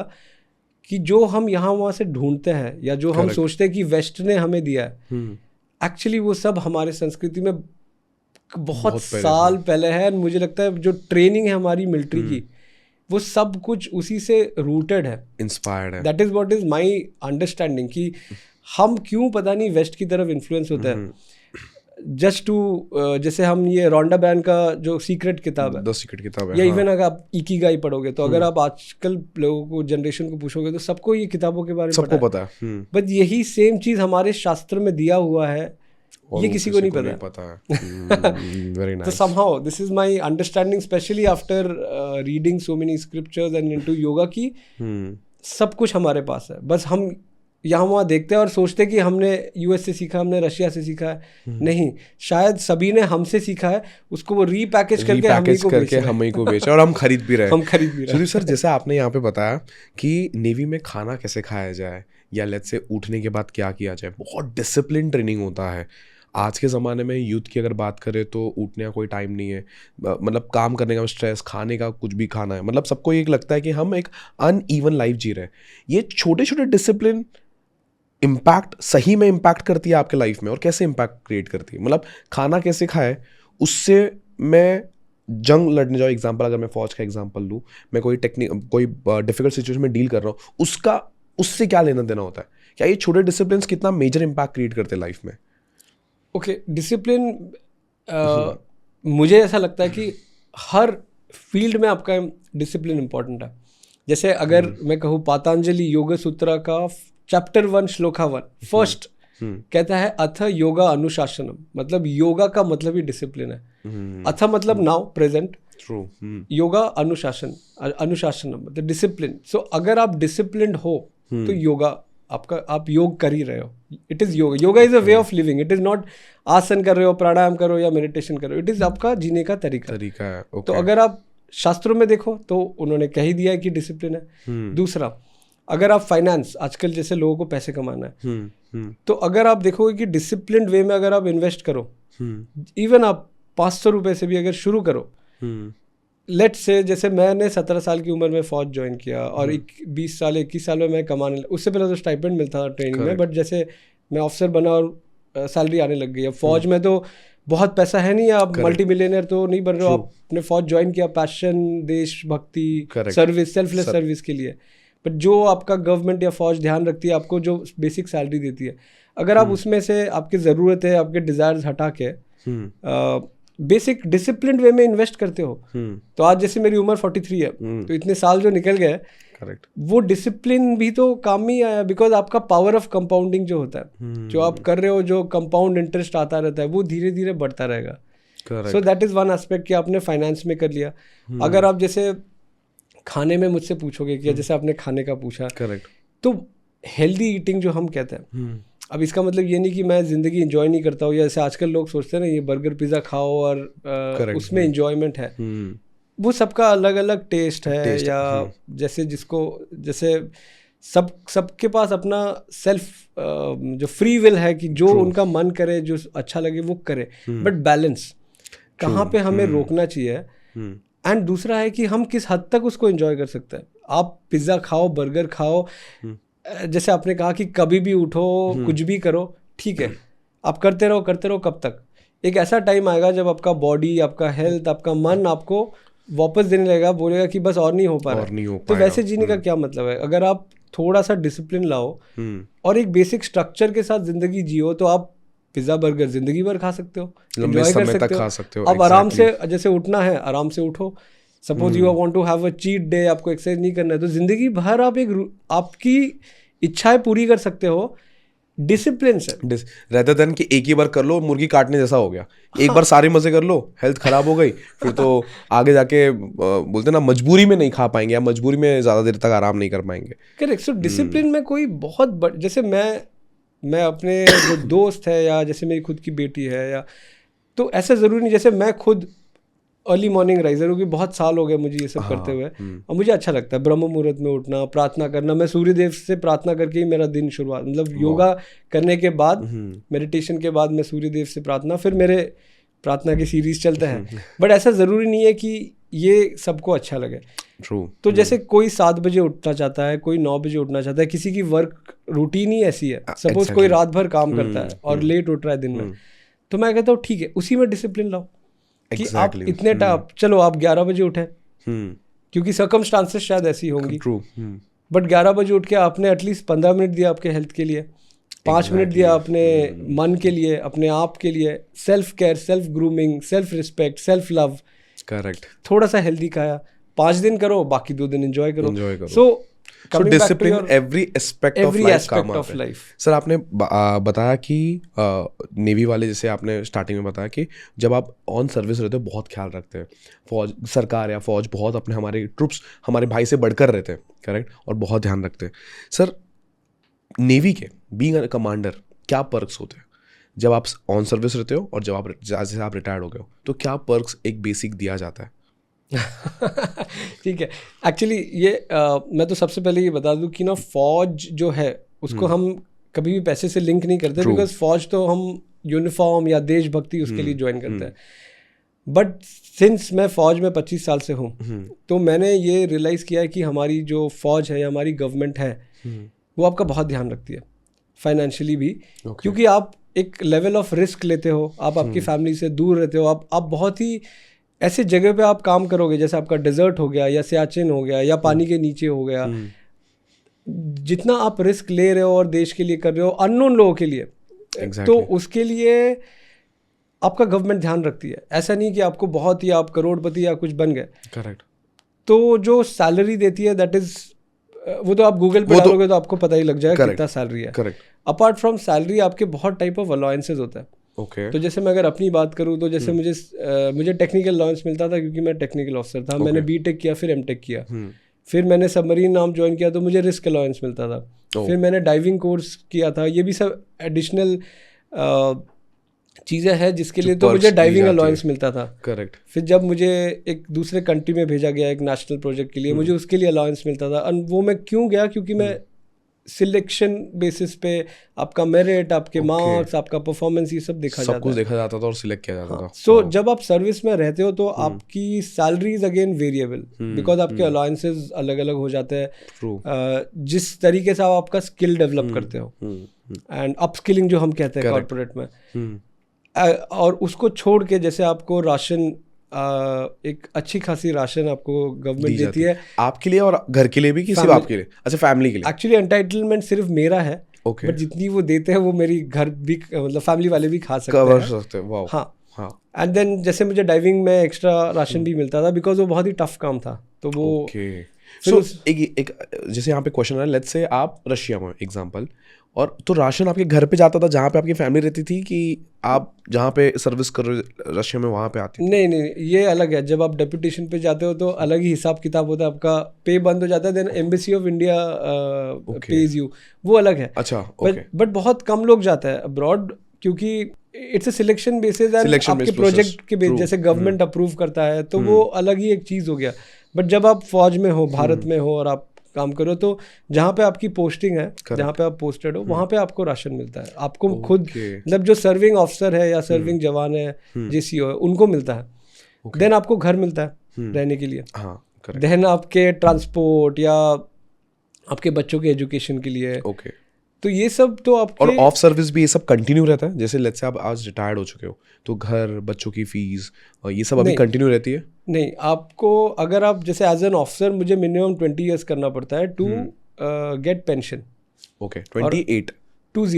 कि जो हम यहाँ वहाँ से ढूंढते हैं या जो हम सोचते हैं कि वेस्ट ने हमें दिया है, एक्चुअली वो सब हमारे संस्कृति में बहुत साल पहले है। मुझे लगता है जो ट्रेनिंग है हमारी मिलिट्री की, वो सब कुछ उसी से रूटेड है, इंस्पायर्ड है। That is what is my understanding कि हम क्यों पता नहीं वेस्ट की तरफ इन्फ्लुएंस होता है। जस्ट टू जैसे हम ये रोंडा बैन का जो सीक्रेट किताब है, द सीक्रेट किताब है, या इवन अगर आप इकिगाई पढ़ोगे तो अगर आप आजकल लोगों को, जनरेशन को पूछोगे तो सबको ये किताबों के बारे में सबको पता है। बट यही सेम चीज हमारे शास्त्र में दिया हुआ है, ये किसी को नहीं पता है। Very nice. तो somehow this is my understanding, especially after reading so many scriptures and into yoga की सब कुछ हमारे पास है, बस हम यहाँ वहाँ देखते हैं और सोचते हैं कि हमने यूएस से सीखा, हमने रशिया से सीखा है। नहीं, शायद सभी ने हमसे सीखा है, उसको वो रीपैकेज करके हमें को बेचा और हम खरीद भी रहे हैं। हम खरीद भी रहे हैं। सर, जैसे आपने यहाँ पे बताया कि नेवी में खाना कैसे खाया जाए या लेट्स से उठने के बाद क्या किया जाए, बहुत डिसिप्लिन ट्रेनिंग होता है। आज के ज़माने में यूथ की अगर बात करें तो उठने का कोई टाइम नहीं है, मतलब काम करने का स्ट्रेस, खाने का कुछ भी खाना है, मतलब सबको ये लगता है कि हम एक अनइवन लाइफ जी रहे हैं। ये छोटे छोटे डिसिप्लिन इम्पैक्ट सही में इम्पैक्ट करती है आपके लाइफ में, और कैसे इम्पैक्ट क्रिएट करती है? मतलब खाना कैसे खाए, उससे मैं जंग लड़ने जाऊँ, एग्जांपल अगर मैं फौज का एग्जांपल लूँ, मैं कोई डिफिकल्ट सिचुएशन में डील कर रहा हूँ, उससे क्या लेना देना होता है? क्या ये छोटे डिसिप्लिन कितना मेजर इम्पैक्ट क्रिएट करते हैं लाइफ में? ओके, डिसिप्लिन मुझे ऐसा लगता है कि हर फील्ड में आपका डिसिप्लिन इंपॉर्टेंट है। जैसे अगर मैं कहूँ पतंजलि योग सूत्र का चैप्टर 1 श्लोका 1 फर्स्ट कहता है अथ योगा अनुशासनम, मतलब योगा का मतलब ही डिसिप्लिन है। अथ मतलब नाउ प्रेजेंट, योगा अनुशासनम मतलब डिसिप्लिन। सो अगर आप डिसिप्लिन्ड हो तो योगा आपका, आप योग कर ही रहे हो। It is yoga, yoga is a way of living. It is not आसन कर रहे हो, प्राणायाम कर रहे हो या मेडिटेशन कर रहे हो, इट इज आपका जीने का तरीका है। तो अगर आप शास्त्रों में देखो तो उन्होंने कह ही दिया है कि डिसिप्लिन है। दूसरा, अगर आप फाइनेंस, आजकल जैसे लोगों को पैसे कमाना है, तो अगर आप देखोगे कि डिसिप्लिन्ड वे में अगर आप इन्वेस्ट करो, इवन आप 500 रुपए से भी अगर शुरू करो, लेट्स से जैसे मैंने 17 साल की उम्र में फौज ज्वाइन किया और 21 साल में मैं कमाने, उससे पहले तो स्टाइपेंड मिलता था ट्रेनिंग में, बट जैसे मैं ऑफिसर बना और सैलरी आने लग गई। अब फौज में तो बहुत पैसा है नहीं, आप मल्टी मिलियनर तो नहीं बन रहे हो, आपने फौज ज्वाइन किया पैशन, देशभक्ति, सर्विस, सेल्फलेस सर्विस के लिए। बट जो आपका गवर्नमेंट या फौज ध्यान रखती है, आपको जो बेसिक सैलरी देती है, अगर आप उसमें से आपकी ज़रूरत है, आपके डिज़ायर्स हटा के बेसिक डिसिप्लिन वे में इन्वेस्ट करते हो, तो आज जैसे मेरी उम्र 43 है, तो इतने साल जो निकल गए, करेक्ट, वो डिसिप्लिन भी तो काम में ही आया, बिकॉज आपका पावर ऑफ कंपाउंडिंग जो होता है, जो आप कर रहे हो, जो कंपाउंड इंटरेस्ट आता रहता है, वो धीरे धीरे बढ़ता रहेगा। So that is one aspect कि आपने फाइनेंस में कर लिया। अगर आप जैसे खाने में मुझसे पूछोगे कि जैसे आपने खाने का पूछा, करेक्ट, तो हेल्दी ईटिंग जो हम कहते हैं, अब इसका मतलब ये नहीं कि मैं ज़िंदगी एंजॉय नहीं करता हूँ, या जैसे आजकल लोग सोचते हैं ना ये बर्गर पिज़्ज़ा खाओ और उसमें एंजॉयमेंट है, वो सबका अलग अलग टेस्ट है, या जैसे जिसको जैसे सबके पास अपना सेल्फ जो फ्री विल है कि जो उनका मन करे, जो अच्छा लगे वो करे, बट बैलेंस कहाँ पे हमें रोकना चाहिए। एंड दूसरा है कि हम किस हद तक उसको एंजॉय कर सकते हैं। आप पिज़्ज़ा खाओ, बर्गर खाओ, जैसे आपने कहा कि कभी भी उठो, कुछ भी करो, ठीक है, आप करते रहो कब तक? एक ऐसा टाइम आएगा जब आपका बॉडी, आपका हेल्थ, आपका मन आपको वापस देने लगेगा, बोलेगा कि बस और नहीं हो पा रहा। तो वैसे जीने का क्या मतलब है? अगर आप थोड़ा सा डिसिप्लिन लाओ और एक बेसिक स्ट्रक्चर के साथ जिंदगी जियो, तो आप पिज्जा बर्गर जिंदगी भर खा सकते हो, एंजॉय कर सकते हो। अब आराम से जैसे उठना है, आराम से उठो। Suppose you want to have a cheat day, आपको एक्सरसाइज नहीं करना है, तो जिंदगी भर आप आपकी इच्छाएं पूरी कर सकते हो डिसिप्लिन से, रेदर देन कि एक ही बार कर लो, मुर्गी काटने जैसा हो गया। एक बार सारे मजे कर लो, हेल्थ खराब हो गई, फिर तो आगे जाके बोलते ना मजबूरी में नहीं खा पाएंगे, या मजबूरी में ज्यादा देर तक आराम नहीं कर पाएंगे। करेक्ट। सो डिसिप्लिन में कोई बहुत जैसे मैं अपने जो दोस्त है या जैसे मेरी खुद की बेटी है या, तो ऐसा ज़रूरी नहीं, जैसे मैं खुद अर्ली मॉर्निंग राइजर हूँ कि बहुत साल हो गए मुझे ये सब करते हुए, और मुझे अच्छा लगता है ब्रह्म मुहूर्त में उठना, प्रार्थना करना। मैं सूर्यदेव से प्रार्थना करके ही मेरा दिन शुरुआत, मतलब योगा करने के बाद, मेडिटेशन के बाद मैं सूर्यदेव से प्रार्थना, फिर मेरे प्रार्थना की सीरीज चलते हैं। बट ऐसा ज़रूरी नहीं है कि ये सबको अच्छा लगे। ट्रू। तो जैसे कोई 7 बजे उठना चाहता है, कोई 9 बजे उठना चाहता है, किसी की वर्क रूटीन ही ऐसी है। सपोज कोई रात भर काम करता है और लेट उठ रहा है दिन में, तो मैं कहता हूँ ठीक है, उसी में डिसिप्लिन लाओ कि आप इतने टाइम, चलो आप 11 बजे उठे क्योंकि सर्कमस्टांसेस शायद ऐसी होंगी, बट 11 बजे उठ के आपने एटलीस्ट 15 मिनट दिया आपके हेल्थ के लिए, 5 मिनट दिया अपने मन के लिए, अपने आप के लिए, self care, self grooming, self respect, self love. Correct. थोड़ा सा हेल्दी खाया, 5 दिन करो, बाकी 2 दिन एंजॉय करो। So discipline every aspect of life. Sir आपने बताया कि नेवी वाले, जैसे आपने स्टार्टिंग में बताया कि जब आप ऑन सर्विस रहते हो बहुत ख्याल रखते हैं, फौज, सरकार या फौज बहुत अपने, हमारे ट्रूप्स हमारे भाई से बढ़कर रहते हैं, करेक्ट, और बहुत ध्यान रखते हैं। सर नेवी के बीइंग अ कमांडर क्या पर्क्स होते हैं जब आप ऑन सर्विस रहते हो और जब आप जैसे आप रिटायर्ड हो गए हो, तो क्या पर्क्स एक बेसिक दिया जाता है? ठीक है, एक्चुअली ये मैं तो सबसे पहले ये बता दूं कि ना, फौज जो है उसको हम कभी भी पैसे से लिंक नहीं करते, बिकॉज फौज तो हम यूनिफॉर्म या देशभक्ति उसके लिए ज्वाइन करते हैं। बट सिंस मैं फौज में 25 साल से हूँ, तो मैंने ये रियलाइज़ किया है कि हमारी जो फौज है या हमारी गवर्नमेंट है वो आपका बहुत ध्यान रखती है, फाइनेंशियली भी, क्योंकि आप एक लेवल ऑफ रिस्क लेते हो, आप आपकी फैमिली से दूर रहते हो, आप बहुत ही ऐसे जगह पे आप काम करोगे, जैसे आपका डेजर्ट हो गया या सियाचिन हो गया या पानी के नीचे हो गया। जितना आप रिस्क ले रहे हो और देश के लिए कर रहे हो, अननोन लोगों के लिए, तो उसके लिए आपका गवर्नमेंट ध्यान रखती है। ऐसा नहीं कि आपको बहुत ही आप करोड़पति या कुछ बन गए। करेक्ट। तो जो सैलरी देती है, दैट इज, वो तो आप गूगल पे डालोगे तो आपको पता ही लग जाएगा कितना सैलरी है। करेक्ट। अपार्ट फ्रॉम सैलरी आपके बहुत टाइप ऑफ अलाउंसेस होता है। Okay. तो जैसे मैं अगर अपनी बात करूँ तो जैसे मुझे टेक्निकल अलाउंस मिलता था क्योंकि मैं टेक्निकल ऑफिसर था। मैंने बीटेक किया, फिर एमटेक किया, फिर मैंने सबमरीन नाम ज्वाइन किया तो मुझे रिस्क अलाउंस मिलता था। फिर मैंने डाइविंग कोर्स किया था। ये भी सब एडिशनल चीज़ें हैं जिसके लिए तो मुझे डाइविंग अलाउंस मिलता था। करेक्ट। फिर जब मुझे एक दूसरे कंट्री में भेजा गया एक नेशनल प्रोजेक्ट के लिए, मुझे उसके लिए अलाउंस मिलता था। और वो मैं क्यों गया, क्योंकि मैं सिलेक्शन बेसिस पे आपका मेरिट, आपके मार्क्स, आपका परफॉर्मेंस, ये सब देखा जाता है, सब कुछ देखा जाता था और सिलेक्ट किया जाता था। सो जब आप सर्विस में रहते हो तो आपकी salary is again variable, because आपके अलाउंसेस अलग अलग हो जाते हैं जिस तरीके से आप आपका स्किल डेवलप करते हो, एंड अपस्किलिंग जो हम कहते हैं कॉर्पोरेट में। और उसको छोड़ के जैसे आपको राशन, एक अच्छी खासी राशन आपको गवर्नमेंट देती है आपके लिए और घर के लिए भी, कि सिर्फ आपके लिए? अच्छा, फैमिली के लिए। एक्चुअली एंटाइटलमेंट सिर्फ मेरा है, बट जितनी वो देते हैं वो मेरी घर भी, मतलब फैमिली वाले भी खा सकते हैं। वाओ। हाँ। एंड देन जैसे मुझे डाइविंग में एक्स्ट्रा राशन भी मिलता था, बिकॉज वो बहुत ही टफ काम था, तो वो एक जैसे यहाँ पे क्वेश्चन है, लेट्स से आप रशिया में एग्जांपल, और तो राशन आपके घर पे जाता था जहाँ पे आपकी फैमिली रहती थी, कि आप जहाँ पे सर्विस कर रहे रशिया में वहाँ पे आती थी? नहीं, ये अलग है। जब आप डेपुटेशन पे जाते हो तो अलग ही हिसाब किताब होता है, आपका पे बंद हो जाता है, then embassy of India page you, वो अलग है। अच्छा। बट बहुत कम लोग जाता है अब्रॉड, क्योंकि it's a selection basis and आपके प्रोजेक्ट के बेस, जैसे गवर्नमेंट अप्रूव करता है तो वो अलग ही एक चीज़ हो गया। बट जब आप फौज में हो, भारत में हो, और आप काम करो, तो जहाँ पे आपकी पोस्टिंग है, जहाँ पे आप पोस्टेड हो, वहाँ पे आपको राशन मिलता है। आपको खुद, मतलब जो सर्विंग ऑफिसर है या सर्विंग जवान है, जेसीओ है, उनको मिलता है। देन आपको घर मिलता है रहने के लिए। देन आपके ट्रांसपोर्ट या आपके बच्चों के एजुकेशन के लिए। तो ये सब तो आपके, और ऑफ सर्विस भी ये सब कंटिन्यू रहता है? जैसे लेट्स से आप आज रिटायर्ड हो चुके हो, तो घर, बच्चों की फीस और ये सब अभी कंटिन्यू रहती है? नहीं, आपको अगर आप जैसे एज एन ऑफिसर, मुझे मिनिमम 20 ईयर्स करना पड़ता है to get pension. Okay, 28 20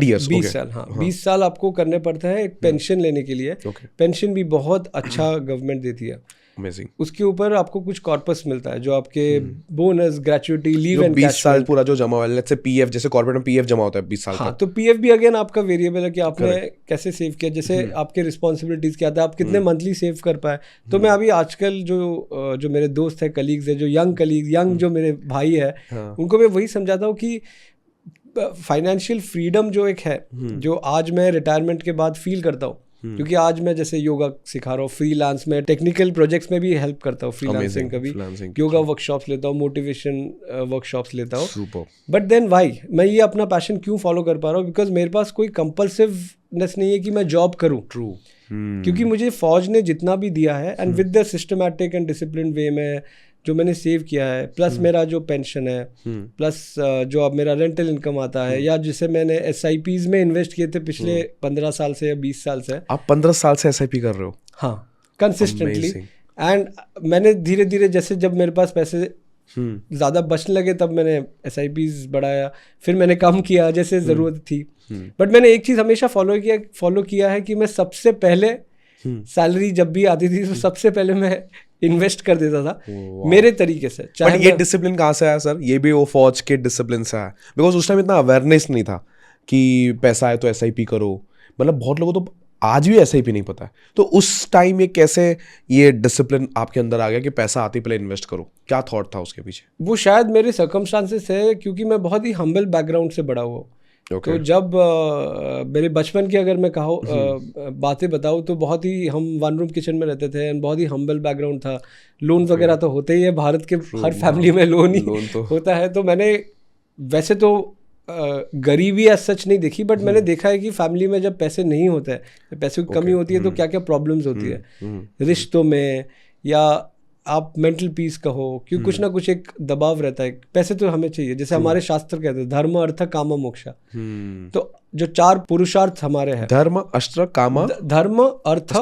years, 20 साल। हाँ, 20 साल आपको करने पड़ता है एक पेंशन लेने के लिए। पेंशन भी बहुत अच्छा गवर्नमेंट देती है। Amazing. उसके ऊपर आपको कुछ कॉर्पस मिलता है, जो आपके बोनस, ग्रेचुइटी, लीव एंड 20 साल पूरा जो जमा हुआ है, लेट्स से पीएफ, जैसे कॉर्पोरेट में पीएफ जमा होता है 20 साल हाँ, तो पीएफ भी अगेन आपका वेरिएबल है कि आपने कैसे सेव किया, जैसे आपके रिस्पॉन्सिबिलिटीज क्या था, आप कितने मंथली सेव कर पाए। तो मैं अभी आजकल जो मेरे दोस्त है, कलीग्स है, जो यंग जो मेरे भाई है, उनको मैं वही समझाता हूँ कि फाइनेंशियल फ्रीडम जो एक है, जो आज मैं रिटायरमेंट के बाद फील करता हूँ, क्योंकि आज मैं जैसे योगा सिखा रहा हूँ, फ्रीलांस में टेक्निकल प्रोजेक्ट्स में भी हेल्प करता हूँ, फ्रीलांसिंग का भी, योगा वर्कशॉप्स लेता हूँ, मोटिवेशन वर्कशॉप्स लेता हूँ। बट देन वाई मैं ये अपना पैशन क्यों फॉलो कर पा रहा हूँ? बिकॉज मेरे पास कोई कंपल्सिवनेस नहीं है कि मैं जॉब करूँ। ट्रू। क्योंकि मुझे फौज ने जितना भी दिया है and with the systematic and discipline way में जो मैंने सेव किया है, प्लस मेरा जो पेंशन है, प्लस जो अब मेरा रेंटल इनकम आता है, या जिसे मैंने SIPs में इन्वेस्ट किए थे पिछले 15 साल से या 20 साल से। आप 15 साल से SIP कर रहे हो? हाँ, कंसिस्टेंटली। एंड मैंने धीरे धीरे, जैसे जब मेरे पास पैसे ज़्यादा बचने लगे तब मैंने SIPs बढ़ाया, फिर मैंने कम किया जैसे ज़रूरत थी। बट मैंने एक चीज़ हमेशा फॉलो किया है कि मैं सबसे पहले सैलरी जब भी आती थी तो सबसे पहले मैं इन्वेस्ट कर देता था मेरे तरीके से। बट ये डिसिप्लिन कहाँ से आया सर? ये भी वो फौज के डिसिप्लिन से आया? बिकॉज उस टाइम इतना अवेयरनेस नहीं था कि पैसा है तो SIP करो। मतलब बहुत लोगों तो आज भी SIP नहीं पता है। तो उस टाइम ये कैसे ये डिसिप्लिन आपके अंदर आ गया कि पैसा आते पहले इन्वेस्ट करो? क्या थॉट था उसके पीछे? वो शायद मेरे सर्कमस्टांसेस है, क्योंकि मैं बहुत ही हम्बल बैकग्राउंड से बड़ा हुआ। तो जब मेरे बचपन की अगर मैं बातें बताऊँ तो बहुत ही हम वन रूम किचन में रहते थे, बहुत ही हम्बल बैकग्राउंड था। लोन वगैरह तो होते ही है, भारत के हर फैमिली में लोन ही होता है। तो मैंने वैसे तो गरीबी एज सच नहीं देखी, बट मैंने देखा है कि फैमिली में जब पैसे नहीं होते हैं, पैसे की कमी होती है, तो क्या क्या प्रॉब्लम्स होती है रिश्तों में, या आप मेंटल पीस कहो, क्योंकि कुछ ना कुछ एक दबाव रहता है। पैसे तो हमें चाहिए, जैसे हमारे शास्त्र कहते हैं धर्म अर्थ काम मोक्ष। तो जो 4 पुरुषार्थ हमारे हैं, धर्म अष्ट कामा, धर्म अर्थ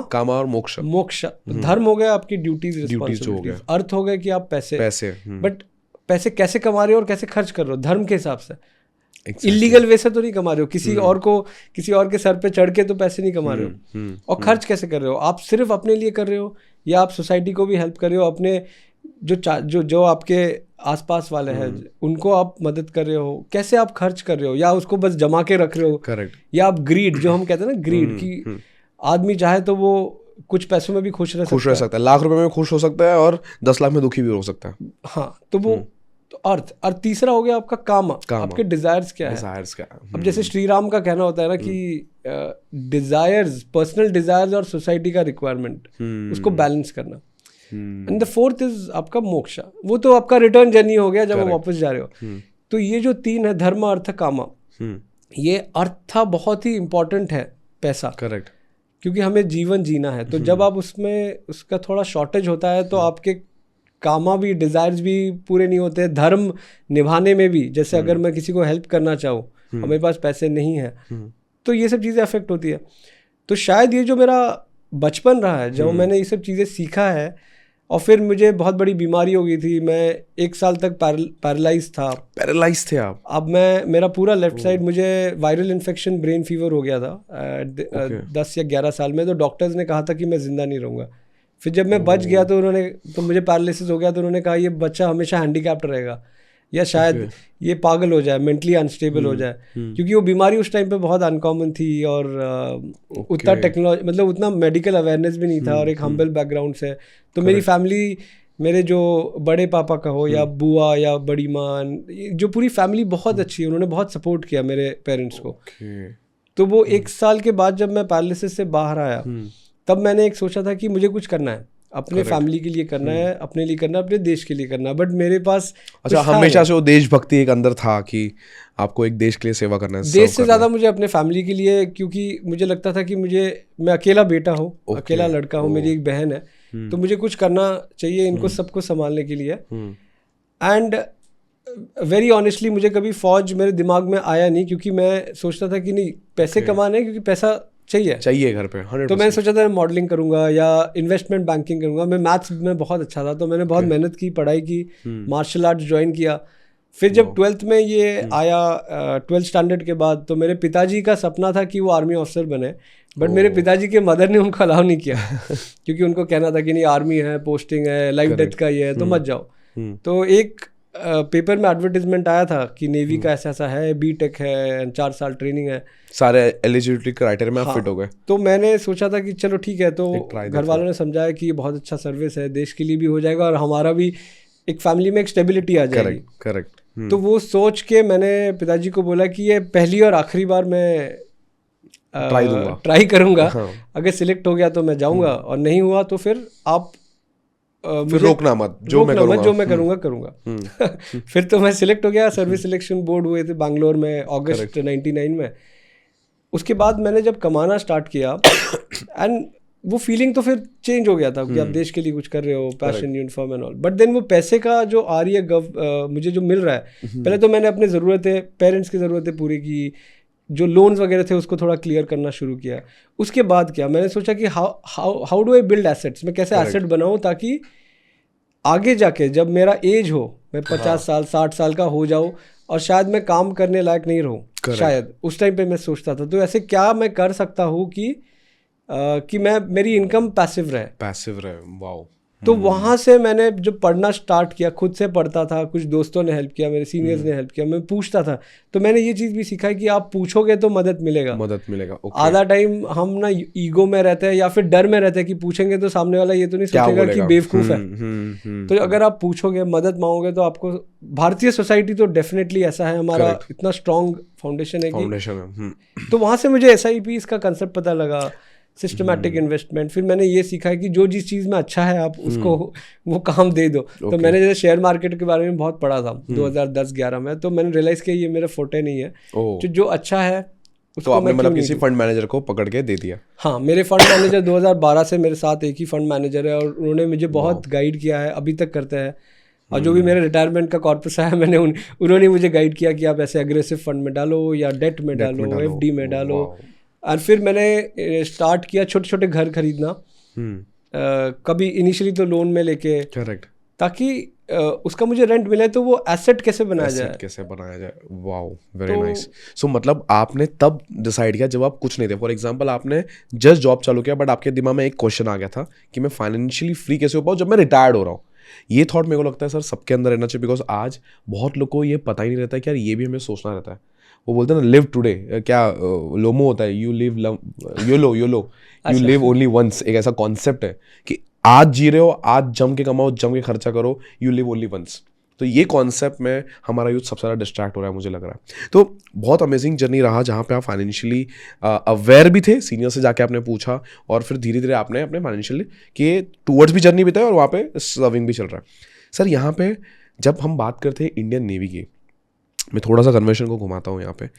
कामा और मोक्ष। धर्म हो गया आपकी ड्यूटीज रिस्पॉन्सिबिलिटीज, अर्थ हो गया कि आप पैसे। बट पैसे कैसे कमा रहे हो और कैसे खर्च कर रहे हो धर्म के हिसाब से। इलीगल वे से तो नहीं कमा रहे हो, किसी और के सर पे चढ़ के तो पैसे नहीं कमा रहे हो। और खर्च कैसे कर रहे हो? आप सिर्फ अपने लिए कर रहे हो, या आप सोसाइटी को भी हेल्प कर रहे हो? अपने जो आपके आसपास वाले हैं उनको आप मदद कर रहे हो? कैसे आप खर्च कर रहे हो, या उसको बस जमा के रख रहे हो? करेक्ट। या आप ग्रीड, जो हम कहते हैं ना ग्रीड, कि आदमी चाहे तो वो कुछ पैसों में भी खुश रह सकता है, लाख रुपए में खुश हो सकता है और 10 लाख में दुखी भी हो सकता है। हाँ, तो वो तो अर्थ। और तीसरा हो गया आपका काम, आपके डिजायर्स क्या है। अब जैसे श्री राम का कहना होता है ना कि डिजायर्स, पर्सनल डिजायर्स और सोसाइटी का रिक्वायरमेंट, उसको बैलेंस करना। एंड द फोर्थ इज आपका मोक्ष। वो तो आपका रिटर्न जर्नी हो गया जब आप वापस जा रहे हो। तो ये जो 3 है, धर्म अर्थ कामा, ये अर्थ बहुत ही इंपॉर्टेंट है, पैसा। करेक्ट। क्योंकि हमें जीवन जीना है। तो जब आप उसमें उसका थोड़ा शॉर्टेज होता है तो आपके कामा भी, डिजायर्स भी पूरे नहीं होते। धर्म निभाने में भी, जैसे अगर मैं किसी को हेल्प करना चाहूँ और मेरे पास पैसे नहीं है, तो ये सब चीज़ें अफेक्ट होती है। तो शायद ये जो मेरा बचपन रहा है, जब मैंने ये सब चीज़ें सीखा है, और फिर मुझे बहुत बड़ी बीमारी हो गई थी। मैं 1 साल तक पैरालाइज था। पैरालाइज थे आप? अब मेरा पूरा लेफ्ट साइड, मुझे वायरल इन्फेक्शन, ब्रेन फीवर हो गया था 10 या 11 साल में। तो डॉक्टर्स ने कहा था कि मैं जिंदा नहीं रहूँगा। फिर जब मैं बच गया तो मुझे पैरालिसिस हो गया। तो उन्होंने कहा ये बच्चा हमेशा हैंडीकैप्ड रहेगा, या शायद ये पागल हो जाए, मेंटली अनस्टेबल हो जाए। क्योंकि वो बीमारी उस टाइम पे बहुत अनकॉमन थी, और उतना टेक्नोलॉजी, मतलब उतना मेडिकल अवेयरनेस भी नहीं था, और एक हम्बल बैकग्राउंड से। तो मेरी फैमिली, मेरे जो बड़े पापा का हो, या बुआ या बड़ी माँ, जो पूरी फैमिली बहुत अच्छी है, उन्होंने बहुत सपोर्ट किया मेरे पेरेंट्स को। तो वो 1 साल के बाद जब मैं पैरालिसिस से बाहर आया, तब मैंने एक सोचा था कि मुझे कुछ करना है, अपने फैमिली के लिए करना है, अपने लिए करना है, अपने देश के लिए करना है। बट मेरे पास हमेशा से वो देशभक्ति एक अंदर था कि आपको एक देश के लिए सेवा करना है। देश से ज़्यादा मुझे अपने फैमिली के लिए, क्योंकि मुझे लगता था कि मैं अकेला बेटा हूँ, अकेला लड़का हूँ, मेरी एक बहन है, तो मुझे कुछ करना चाहिए इनको सबको संभालने के लिए। एंड वेरी ऑनेस्टली मुझे कभी फौज मेरे दिमाग में आया नहीं, क्योंकि मैं सोचता था कि नहीं, पैसे कमाने, क्योंकि पैसा चाहिए घर पे 100%। तो मैंने सोचा था मॉडलिंग करूंगा या इन्वेस्टमेंट बैंकिंग करूंगा। मैं मैथ्स में बहुत अच्छा था, तो मैंने बहुत मेहनत की, पढ़ाई की, मार्शल आर्ट्स ज्वाइन किया। फिर जब 12th में ये आया, 12th स्टैंडर्ड के बाद, तो मेरे पिताजी का सपना था कि वो आर्मी ऑफिसर बने। बट मेरे पिताजी के मदर ने उनको अलाउ नहीं किया क्योंकि उनको कहना था कि नहीं, आर्मी है, पोस्टिंग है, लाइफ डेथ का ये है, तो मत जाओ। तो एक पेपर में एडवर्टाइजमेंट आया था कि नेवी का ऐसा है, बीटेक है, 4 साल ट्रेनिंग है, सारे एलिजिबिलिटी क्राइटेरिया में आप फिट हो गए। तो मैंने सोचा था कि चलो ठीक है। तो घर वालों ने समझाया कि ये बहुत अच्छा सर्विस है, देश के लिए भी हो जाएगा और हमारा भी एक फैमिली में एक स्टेबिलिटी आ जाएगी। करेक्ट। तो वो सोच के मैंने पिताजी को बोला कि ये पहली और आखिरी बार मैं ट्राई करूँगा। अगर सिलेक्ट हो गया तो मैं जाऊँगा, और नहीं हुआ तो फिर आप फिर रोकना मत, जो मैं करूँगा। फिर तो मैं सिलेक्ट हो गया, सर्विस सिलेक्शन बोर्ड हुए थे बैंगलोर में अगस्त 99 में। उसके बाद मैंने जब कमाना स्टार्ट किया एंड वो फीलिंग तो फिर चेंज हो गया था कि आप देश के लिए कुछ कर रहे हो, passion, uniform and all. But then वो पैसे का जो आ रही है मुझे जो मिल रहा है, पहले तो मैंने अपनी ज़रूरतें, पेरेंट्स की ज़रूरतें पूरी की, जो लोन्स वगैरह थे उसको थोड़ा क्लियर करना शुरू किया। उसके बाद क्या मैंने सोचा कि how do I build assets, मैं कैसे एसेट बनाऊँ ताकि आगे जाके जब मेरा एज हो, मैं 50 साल 60 साल का हो जाऊँ और शायद मैं काम करने लायक नहीं रहूँ, शायद उस टाइम पे मैं सोचता था। तो ऐसे क्या मैं कर सकता हूँ कि मैं मेरी इनकम पैसिव रहे। वाओ। तो वहाँ से मैंने जो पढ़ना स्टार्ट किया, खुद से पढ़ता था, कुछ दोस्तों ने हेल्प किया, मेरे सीनियर्स ने हेल्प किया, मैं पूछता था। तो मैंने ये चीज़ भी सीखा है कि आप पूछोगे तो मदद मिलेगा। okay. आधा टाइम हम ना ईगो में रहते हैं या फिर डर में रहते हैं कि पूछेंगे तो सामने वाला ये तो नहीं सोचेगा कि बेवकूफ़ है। तो अगर आप पूछोगे, मदद मांगोगे, तो आपको भारतीय सोसाइटी तो डेफिनेटली ऐसा है, हमारा इतना स्ट्रॉन्ग फाउंडेशन है कि तो वहाँ से मुझे SIPs का कंसेप्ट पता लगा, सिस्टमैटिक इन्वेस्टमेंट। फिर मैंने ये सीखा है कि जो जिस चीज़ में अच्छा है आप उसको वो काम दे दो। तो मैंने जैसे शेयर मार्केट के बारे में बहुत पढ़ा था 2010-11 में, तो मैंने रियलाइज़ किया ये मेरा फोटे नहीं है। जो अच्छा है तो आपने मतलब किसी फंड मैनेजर को पकड़ के दे दिया? हाँ, मेरे फंड मैनेजर 2012 से मेरे साथ एक ही फंड मैनेजर है और उन्होंने मुझे बहुत गाइड किया है, अभी तक करते हैं। और जो भी मेरे रिटायरमेंट का कॉर्पस है, मैंने उन्होंने मुझे गाइड किया कि आप ऐसे एग्रेसिव फंड में डालो या डेट में डालो, FD में डालो। और फिर मैंने स्टार्ट किया छोटे छोटे घर खरीदना, कभी इनिशियली तो लोन में लेके, ताकि उसका मुझे रेंट मिले, तो वो एसेट कैसे बनाया जाए। Wow, very nice. सो मतलब आपने तब डिसाइड किया जब आप कुछ नहीं थे। फॉर एग्जांपल आपने जस्ट जॉब चालू किया, बट आपके दिमाग में एक क्वेश्चन आ गया था कि मैं फाइनेंशियली फ्री कैसे हो पाऊँ जब मैं रिटायर्ड हो रहा हूँ। ये थॉट मेरे को लगता है सर सबके अंदर रहना चाहिए, बिकॉज आज बहुत लोग को ये पता ही नहीं रहता है कि यार ये भी हमें सोचना रहता है। वो बोलते हैं ना लिव टुडे, क्या लोमो होता है, यू लिव ओनली वंस। एक ऐसा कॉन्सेप्ट है कि आज जी रहे हो, आज जम के कमाओ, जम के खर्चा करो, यू लिव ओनली वंस। तो ये कॉन्सेप्ट में हमारा यूथ सबसे ज़्यादा डिस्ट्रैक्ट हो रहा है, मुझे लग रहा है। तो बहुत अमेजिंग जर्नी रहा जहाँ पे आप फाइनेंशियली अवेयर भी थे, सीनियर से जाके आपने पूछा, और फिर धीरे धीरे आपने अपने फाइनेंशियली के टूवर्ड्स भी जर्नी बिताई और वहाँ पे सर्विंग भी चल रहा है। सर यहाँ पे जब हम बात करते हैं इंडियन नेवी की, मैं थोड़ा सा कन्वर्शन को घुमाता हूँ यहाँ पे।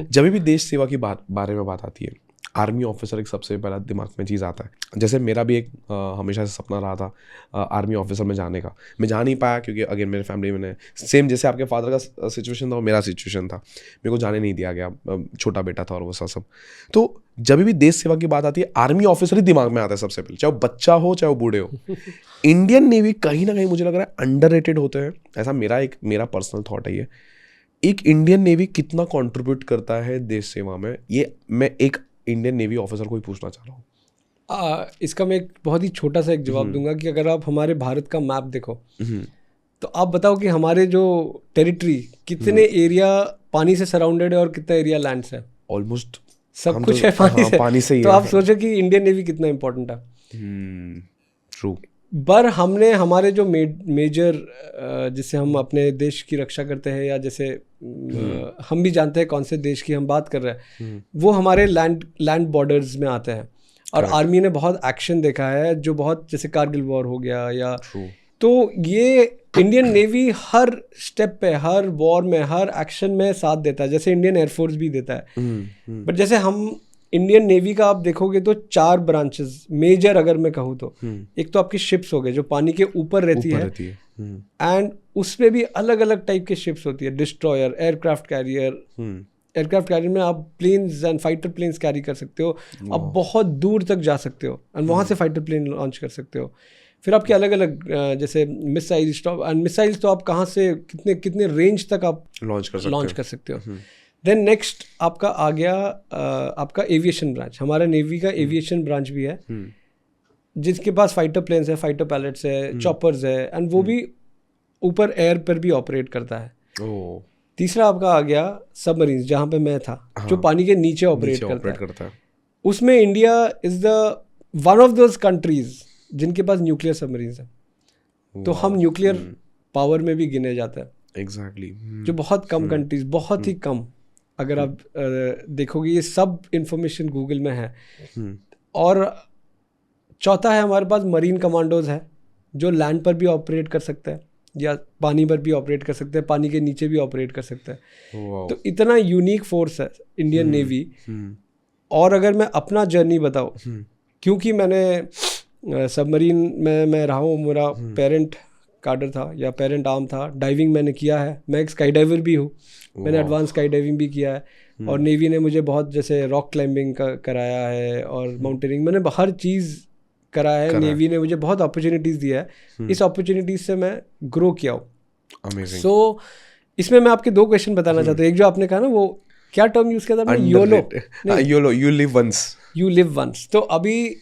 जब भी देश सेवा की बारे में बात आती है, आर्मी ऑफिसर एक सबसे पहला दिमाग में चीज़ आता है। जैसे मेरा भी एक हमेशा से सपना रहा था आर्मी ऑफिसर में जाने का। मैं जा नहीं पाया क्योंकि अगेन मेरे फैमिली में सेम जैसे आपके फादर का सिचुएशन था और मेरा सिचुएशन था, मेरे को जाने नहीं दिया गया, छोटा बेटा था और वो सब। तो जब भी देश सेवा की बात आती है, आर्मी ऑफिसर ही दिमाग में आता है सबसे पहले, चाहे वो बच्चा हो चाहे वो बूढ़े हो। इंडियन नेवी कहीं ना कहीं मुझे लग रहा है अंडररेटेड होते हैं, ऐसा मेरा पर्सनल थॉट है। ये एक इंडियन नेवी कितना कंट्रीब्यूट करता है देश सेवा में, ये मैं एक इंडियन नेवी ऑफिसर को ही पूछना चाह रहा हूँ। इसका मैं एक बहुत ही छोटा सा एक जवाब दूंगा कि अगर आप हमारे भारत का मैप देखो तो आप बताओ कि हमारे जो टेरिटरी कितने एरिया पानी से सराउंडेड है और कितना एरिया लैंड से है। ऑलमोस्ट सब कुछ है पानी से ही तो आप सोचो कि इंडियन नेवी कितना इंपॉर्टेंट है। ट्रू। पर हमने हमारे जो मेजर जिससे हम अपने देश की रक्षा करते हैं, या जैसे हम भी जानते हैं कौन से देश की हम बात कर रहे हैं, वो हमारे लैंड बॉर्डर्स में आते हैं। और आर्मी ने बहुत एक्शन देखा है, जो बहुत जैसे कारगिल वॉर हो गया या तो ये इंडियन नेवी हर स्टेप पे, हर वॉर में, हर एक्शन में साथ देता है, जैसे इंडियन एयरफोर्स भी देता है। बट जैसे हम इंडियन नेवी का आप देखोगे तो 4 ब्रांचेस मेजर अगर मैं कहूँ तो, एक तो आपकी शिप्स हो गए जो पानी के ऊपर रहती है, एंड उसमें भी अलग अलग टाइप के शिप्स होती है, destroyer, aircraft carrier. Aircraft carrier में आप planes and fighter planes carry कर सकते हो, आप बहुत दूर तक जा सकते हो एंड वहाँ से फाइटर प्लेन लॉन्च कर सकते हो। फिर आपके अलग अलग जैसे मिसाइल्स, एंड मिसाइल्स तो आप कहाँ से कितने रेंज तक आप लॉन्च कर सकते हो। देन नेक्स्ट आपका आ गया आपका एविएशन ब्रांच। हमारा नेवी का एविएशन ब्रांच भी है, जिसके पास फाइटर प्लेन्स है, फाइटर पैलेट्स है, चॉपर्स है, एंड वो भी ऊपर एयर पर भी ऑपरेट करता है। तीसरा आपका आ गया सबमरीन्स, जहाँ पे मैं था, जो पानी के नीचे ऑपरेट करता है। उसमें India is the one of those countries जिनके पास न्यूक्लियर सबमरीन्स है। तो हम न्यूक्लियर पावर में भी गिने जाता है। एग्जैक्टली जो बहुत कम कंट्रीज, बहुत ही कम, अगर आप देखोगे ये सब इंफॉर्मेशन गूगल में है। और चौथा है हमारे पास मरीन कमांडोज है, जो लैंड पर भी ऑपरेट कर सकता है या पानी पर भी ऑपरेट कर सकते हैं, पानी के नीचे भी ऑपरेट कर सकता है। तो इतना यूनिक फोर्स है इंडियन नेवी। और अगर मैं अपना जर्नी बताऊँ, क्योंकि मैंने सबमरीन में मैं रहा हूँ, मेरा पेरेंट कार्डर था या पेरेंट आर्म था, डाइविंग मैंने किया है, मैं एक स्काई डाइवर भी हूँ, मैंने एडवांस स्काई डाइविंग भी किया है। और नेवी ने मुझे बहुत जैसे रॉक क्लाइंबिंग कराया है और माउंटेनिंग, मैंने हर चीज़ कराया है। नेवी ने मुझे बहुत अपॉर्चुनिटीज़ दिया है, इस अपॉर्चुनिटीज़ से मैं ग्रो किया हूँ। सो इसमें मैं आपके 2 क्वेश्चन बताना चाहता हूँ। एक जो आपने कहा ना, वो क्या टर्म यूज़ किया था आपने, योलो, यू लिव वंस। तो अभी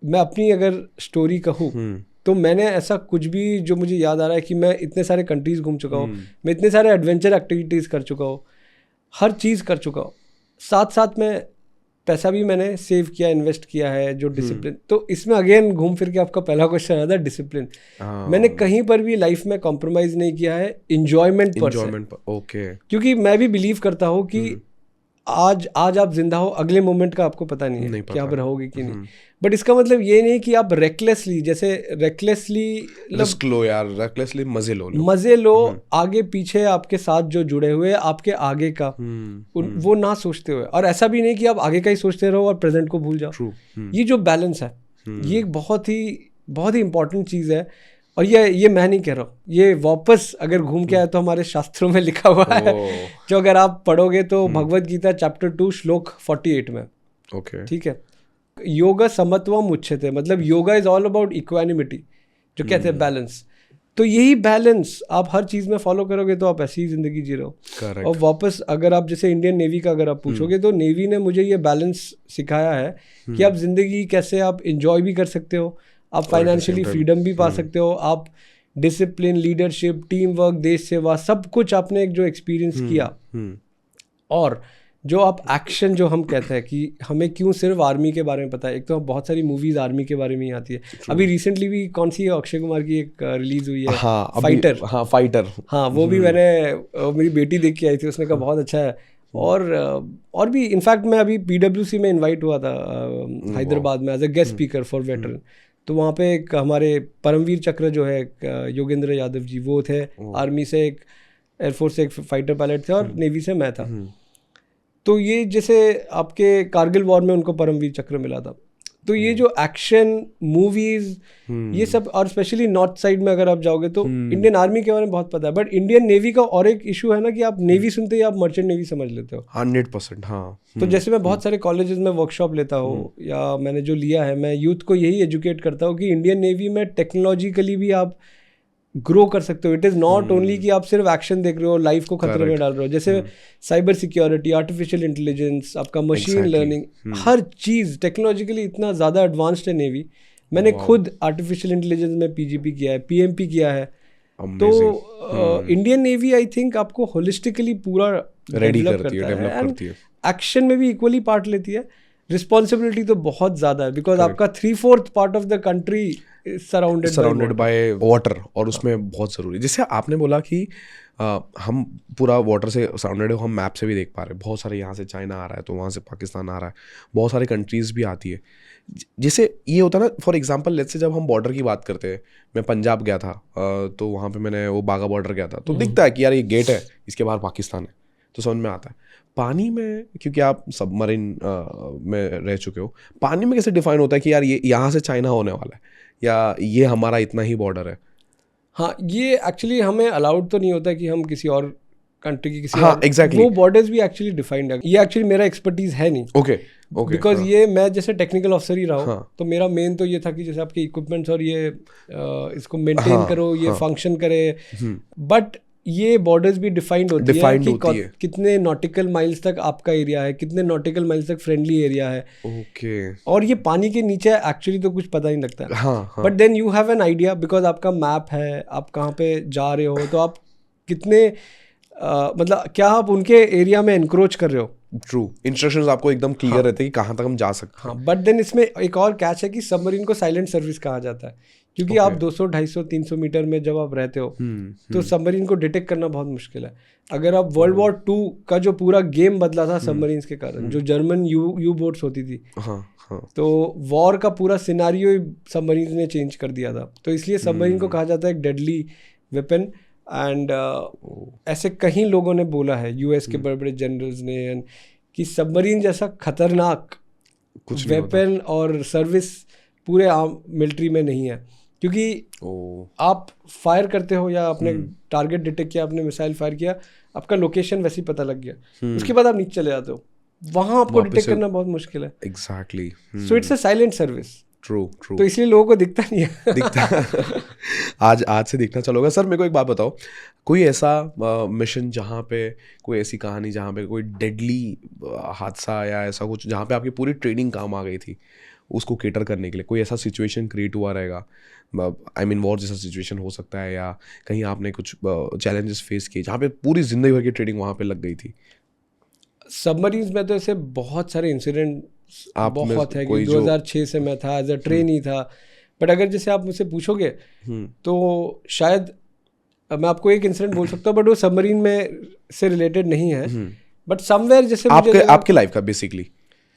मैं अपनी अगर स्टोरी कहूँ तो मैंने ऐसा कुछ भी जो मुझे याद आ रहा है कि मैं इतने सारे कंट्रीज़ घूम चुका हूँ, मैं इतने सारे एडवेंचर एक्टिविटीज़ कर चुका हूँ, हर चीज़ कर चुका हूँ, साथ साथ में पैसा भी मैंने सेव किया, इन्वेस्ट किया है, जो डिसिप्लिन। तो इसमें अगेन घूम फिर के आपका पहला क्वेश्चन आता है डिसिप्लिन। मैंने कहीं पर भी लाइफ में कॉम्प्रोमाइज़ नहीं किया है एंजॉयमेंट पर। ओके, क्योंकि मैं भी बिलीव करता हूँ कि आज आप जिंदा हो, अगले मोमेंट का आपको पता नहीं है कि आप रहोगे कि नहीं। बट इसका मतलब ये नहीं कि आप रेकलेसली, जैसे रेकलेसली रिस्क लो यार, रेकलेसली मजे लो, आगे पीछे आपके साथ जो जुड़े हुए आपके आगे का वो ना सोचते हुए, और ऐसा भी नहीं कि आप आगे का ही सोचते रहो और प्रेजेंट को भूल जाओ। ये जो बैलेंस है ये एक बहुत ही इंपॉर्टेंट चीज़ है। और ये मैं नहीं कह रहा हूँ, ये वापस अगर घूम के आया तो हमारे शास्त्रों में लिखा हुआ है, जो अगर आप पढ़ोगे तो भगवद गीता चैप्टर 2 श्लोक 48 में। ठीक है, योगा समत्वम उच्यते, मतलब yoga is all about equanimity, जो कहते हैं बैलेंस। तो यही बैलेंस आप हर चीज़ में फॉलो करोगे तो आप ऐसी ही जिंदगी जी रहे हो। और वापस अगर आप जैसे इंडियन नेवी का अगर आप पूछोगे तो नेवी ने मुझे ये बैलेंस सिखाया है कि आप जिंदगी कैसे आप इंजॉय भी कर सकते हो, आप फाइनेंशियली फ्रीडम भी पा सकते हो, आप डिसिप्लिन, लीडरशिप, टीम वर्क, देश सेवा, सब कुछ आपने एक जो एक्सपीरियंस किया। और जो आप एक्शन, जो हम कहते हैं कि हमें क्यों सिर्फ आर्मी के बारे में पता है, एक तो बहुत सारी मूवीज आर्मी के बारे में ही आती है। अभी रिसेंटली भी कौन सी है, अक्षय कुमार की एक रिलीज हुई है, फाइटर। हाँ, वो भी मैंने मेरी बेटी देख के आई थी, उसने कहा बहुत अच्छा है। और भी इनफैक्ट मैं अभी PWC में इन्वाइट हुआ था हैदराबाद में as a guest speaker for veteran. तो वहाँ पे एक हमारे परमवीर चक्र जो है योगेंद्र यादव जी, वो थे आर्मी से, एक एयरफोर्स से एक फाइटर पायलट थे, और नेवी से मैं था। तो ये जैसे आपके कारगिल वॉर में उनको परमवीर चक्र मिला था। तो ये जो एक्शन मूवीज ये सब, और स्पेशली नॉर्थ साइड में अगर आप जाओगे तो इंडियन आर्मी के बारे में बहुत पता है। बट इंडियन नेवी का और एक इशू है ना कि आप नेवी सुनते ही आप मर्चेंट नेवी समझ लेते हो 100%। हाँ, तो जैसे मैं बहुत सारे कॉलेजेस में वर्कशॉप लेता हूँ या मैंने जो लिया है, मैं यूथ को यही एजुकेट करता हूँ कि इंडियन नेवी में टेक्नोलॉजिकली भी आप ग्रो कर सकते हो। इट इज़ नॉट ओनली कि आप सिर्फ एक्शन देख रहे हो, लाइफ को खतरे में डाल रहे हो। जैसे साइबर सिक्योरिटी, आर्टिफिशियल इंटेलिजेंस, आपका मशीन लर्निंग, हर चीज़ टेक्नोलॉजिकली इतना ज़्यादा एडवांस्ड है नेवी। मैंने खुद आर्टिफिशियल इंटेलिजेंस में PGP किया है, PMP किया है। तो इंडियन नेवी आई थिंक आपको होलिस्टिकली पूरा डेवलप करती है, एक्शन में भी इक्वली पार्ट लेती है। रिस्पॉन्सिबिलिटी तो बहुत ज़्यादा है, बिकॉज आपका 3/4 part of the country surrounded by water, और उसमें बहुत ज़रूरी, जैसे आपने बोला कि हम पूरा वाटर से सराउंडेड हो, हम मैप से भी देख पा रहे हैं, बहुत सारे यहाँ से चाइना आ रहा है तो वहाँ से पाकिस्तान आ रहा है, बहुत सारे कंट्रीज़ भी आती है। जैसे ये होता है ना, फॉर एग्जांपल लेट्स से जब हम बॉर्डर की बात करते हैं, मैं पंजाब गया था तो वहाँ पे मैंने वो बागा बॉर्डर गया था, तो दिखता है कि यार ये गेट है, इसके बाहर पाकिस्तान है, तो समझ में आता है। पानी में, क्योंकि आप सबमरीन में रह चुके हो, पानी में कैसे डिफाइन होता है कि यार ये यहाँ से चाइना होने वाला है या ये हमारा इतना ही बॉर्डर है? हाँ, ये एक्चुअली हमें अलाउड तो नहीं होता कि हम किसी और कंट्री की किसी और exactly. वो बॉर्डर्स भी एक्चुअली डिफाइंड है। ये एक्चुअली मेरा एक्सपर्टीज है नहीं। ओके बिकॉज ये मैं जैसे टेक्निकल ऑफिसर ही रहा हूँ, तो मेरा मेन तो ये था कि जैसे आपके इक्विपमेंट्स और ये इसको मेंटेन करो, ये फंक्शन करे। बट ये बॉर्डर्स भी डिफाइंड होती है कि कितने नॉटिकल माइल्स तक आपका एरिया है, कितने नॉटिकल माइल्स तक फ्रेंडली एरिया है। ओके। और ये पानी के नीचे एक्चुअली तो कुछ पता नहीं लगता। But then you have an idea, because आपका मैप है, आप कहाँ पे जा रहे हो, तो आप कितने मतलब क्या आप उनके एरिया में एनक्रोच कर रहे हो। ट्रू, इंस्ट्रक्शंस आपको एकदम क्लियर रहते हैं कि कहाँ तक हम जा सकते हैं। हाँ, बट देन इसमें एक और कैच है कि सबमरीन को साइलेंट सर्विस कहा जाता है। क्योंकि आप 200, 250, 300 मीटर में जब आप रहते हो तो सबमरीन को डिटेक्ट करना बहुत मुश्किल है। अगर आप वर्ल्ड वॉर 2 का जो पूरा गेम बदला था सबमरीन्स के कारण, जो जर्मन यू बोट्स होती थी, तो वॉर का पूरा सिनारियो सबमरीन ने चेंज कर दिया था। तो इसलिए सबमरीन को कहा जाता है एक डेडली वेपन। एंड ऐसे कई लोगों ने बोला है, यूएस के बड़े बड़े जनरल्स ने, कि सबमरीन जैसा खतरनाक कुछ वेपन और सर्विस पूरे आम मिलिट्री में नहीं है। क्योंकि आप फायर करते हो या आपने टारगेट डिटेक्ट किया, आपने मिसाइल फायर किया, आपका लोकेशन वैसे ही पता लग गया, उसके बाद आप नीचे चले जाते हो, वहां आपको डिटेक्ट करना बहुत मुश्किल है। Exactly. So it's a silent service. True. तो इसलिए लोगों को दिखता नहीं है। दिखता आज से दिखना चलोगा। सर मेरे को एक बात बताओ, कोई ऐसा मिशन जहाँ पे, कोई ऐसी कहानी जहाँ पे कोई डेडली हादसा या ऐसा कुछ जहाँ पे आपकी पूरी ट्रेनिंग काम आ गई थी उसको केटर करने के लिए, कोई ऐसा सिचुएशन क्रिएट हुआ रहेगा? आई मीन वॉर जैसा सिचुएशन हो सकता है, या कहीं आपने कुछ चैलेंजेस फेस किए जहाँ पे पूरी जिंदगी भर की ट्रेनिंग वहाँ पे लग गई थी? सबमरीन्स में तो ऐसे बहुत सारे इंसिडेंट बहुत है कि 2006 से मैं था, एज अ ट्रेनी था। बट अगर जैसे आप मुझसे पूछोगे तो शायद मैं आपको एक इंसिडेंट बोल सकता हूँ, बट वो सबमरीन में से रिलेटेड नहीं है। बट समवेयर जैसे आपके लाइफ का बेसिकली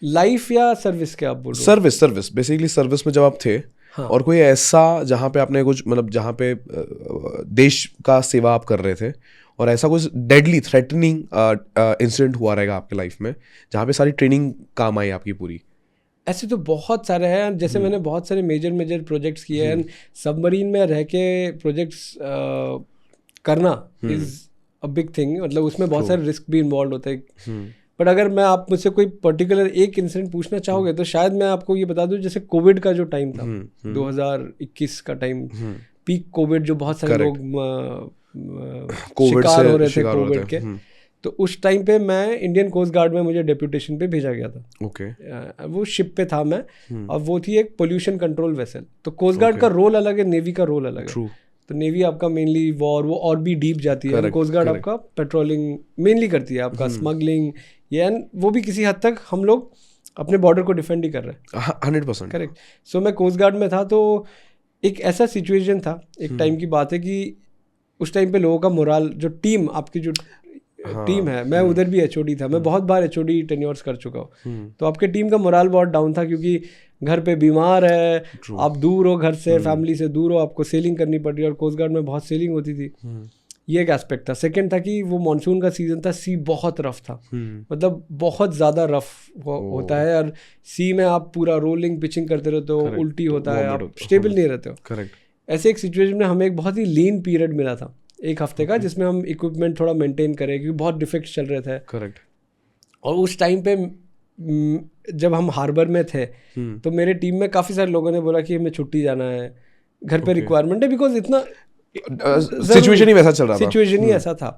लाइफ या सर्विस के आप बोल रहे हो? सर्विस बेसिकली सर्विस में जब आप थे। हाँ। और कोई ऐसा जहाँ पे आपने कुछ मतलब जहाँ पे देश का सेवा आप कर रहे थे और ऐसा कुछ डेडली थ्रेटनिंग इंसिडेंट हुआ रहेगा आपके लाइफ में जहाँ पे सारी ट्रेनिंग काम आई आपकी पूरी? ऐसे तो बहुत सारे हैं। जैसे मैंने बहुत सारे मेजर प्रोजेक्ट्स किए हैं। सबमरीन में रह के प्रोजेक्ट्स करना इज अ बिग थिंग, मतलब उसमें बहुत सारे रिस्क भी इन्वॉल्व होते हैं। बट अगर मैं आप मुझसे कोई पर्टिकुलर एक इंसिडेंट पूछना चाहोगे तो शायद मैं आपको ये बता दूं, जैसे कोविड का जो टाइम था 2021 का टाइम, पीक कोविड, जो बहुत सारे लोग शिकार हो रहे थे कोविड के, तो उस टाइम पे मैं इंडियन कोस्ट गार्ड में मुझे डेप्यूटेशन पे भेजा गया था। ओके। वो शिप पे था मैं, और वो थी एक पोल्यूशन कंट्रोल वेसल। तो कोस्ट गार्ड का रोल अलग है, नेवी का रोल अलग है। तो नेवी आपका मेनली वॉर, वो और भी डीप जाती है। कोस्ट गार्ड आपका पेट्रोलिंग मेनली करती है, आपका स्मगलिंग, ये वो भी किसी हद तक हम लोग अपने बॉर्डर को डिफेंड ही कर रहे हैं 100%। करेक्ट। सो मैं कोस्ट गार्ड में था, तो एक ऐसा सिचुएशन था, एक टाइम की बात है कि उस टाइम पे लोगों का मोराल, जो टीम आपकी जो टीम है, मैं उधर भी एचओडी था, मैं बहुत बार एचओडी टेन्योर्स कर चुका हूँ, तो आपके टीम का मोराल बहुत डाउन था क्योंकि घर पे बीमार है, आप दूर हो घर से, फैमिली से दूर हो, आपको सेलिंग करनी पड़ रही है, और कोस्ट गार्ड में बहुत सेलिंग होती थी। ये एक एस्पेक्ट था। सेकंड था कि वो मानसून का सीजन था, सी बहुत रफ था, मतलब बहुत ज़्यादा रफ होता है, और सी में आप पूरा रोलिंग पिचिंग करते रहते हो, उल्टी होता है, आप स्टेबल नहीं रहते हो। करेक्ट। ऐसे एक सिचुएशन में हमें एक बहुत ही लीन पीरियड मिला था, 1 हफ्ते का, जिसमें हम इक्विपमेंट थोड़ा मेंटेन करें क्योंकि बहुत डिफेक्ट्स चल रहे थे। करेक्ट। और उस टाइम पे जब हम हार्बर में थे तो मेरे टीम में काफ़ी सारे लोगों ने बोला कि हमें छुट्टी जाना है, घर पे रिक्वायरमेंट है, बिकॉज इतना सिचुएशन ही वैसा चल रहा था, सिचुएशन ही ऐसा था।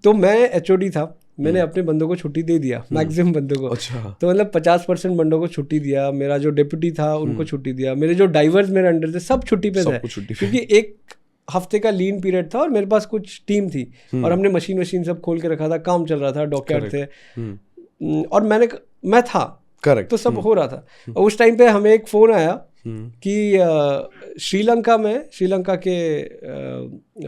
तो मैं एचओडी था, मैंने अपने बंदों को छुट्टी दे दिया, मैक्सिमम बंदों को। अच्छा। तो मतलब 50% बंदों को छुट्टी दिया, मेरा जो डेप्यूटी था उनको छुट्टी दिया, मेरे जो डाइवर्स मेरे अंडर थे सब छुट्टी पे थे, क्योंकि 1 हफ्ते का लीन पीरियड था और मेरे पास कुछ टीम थी और हमने मशीन सब खोल के रखा था, काम चल रहा था, डॉकयार्ड थे, और मैं था। करेक्ट। तो सब हो रहा था। और उस टाइम पे हमें एक फ़ोन आया कि श्रीलंका के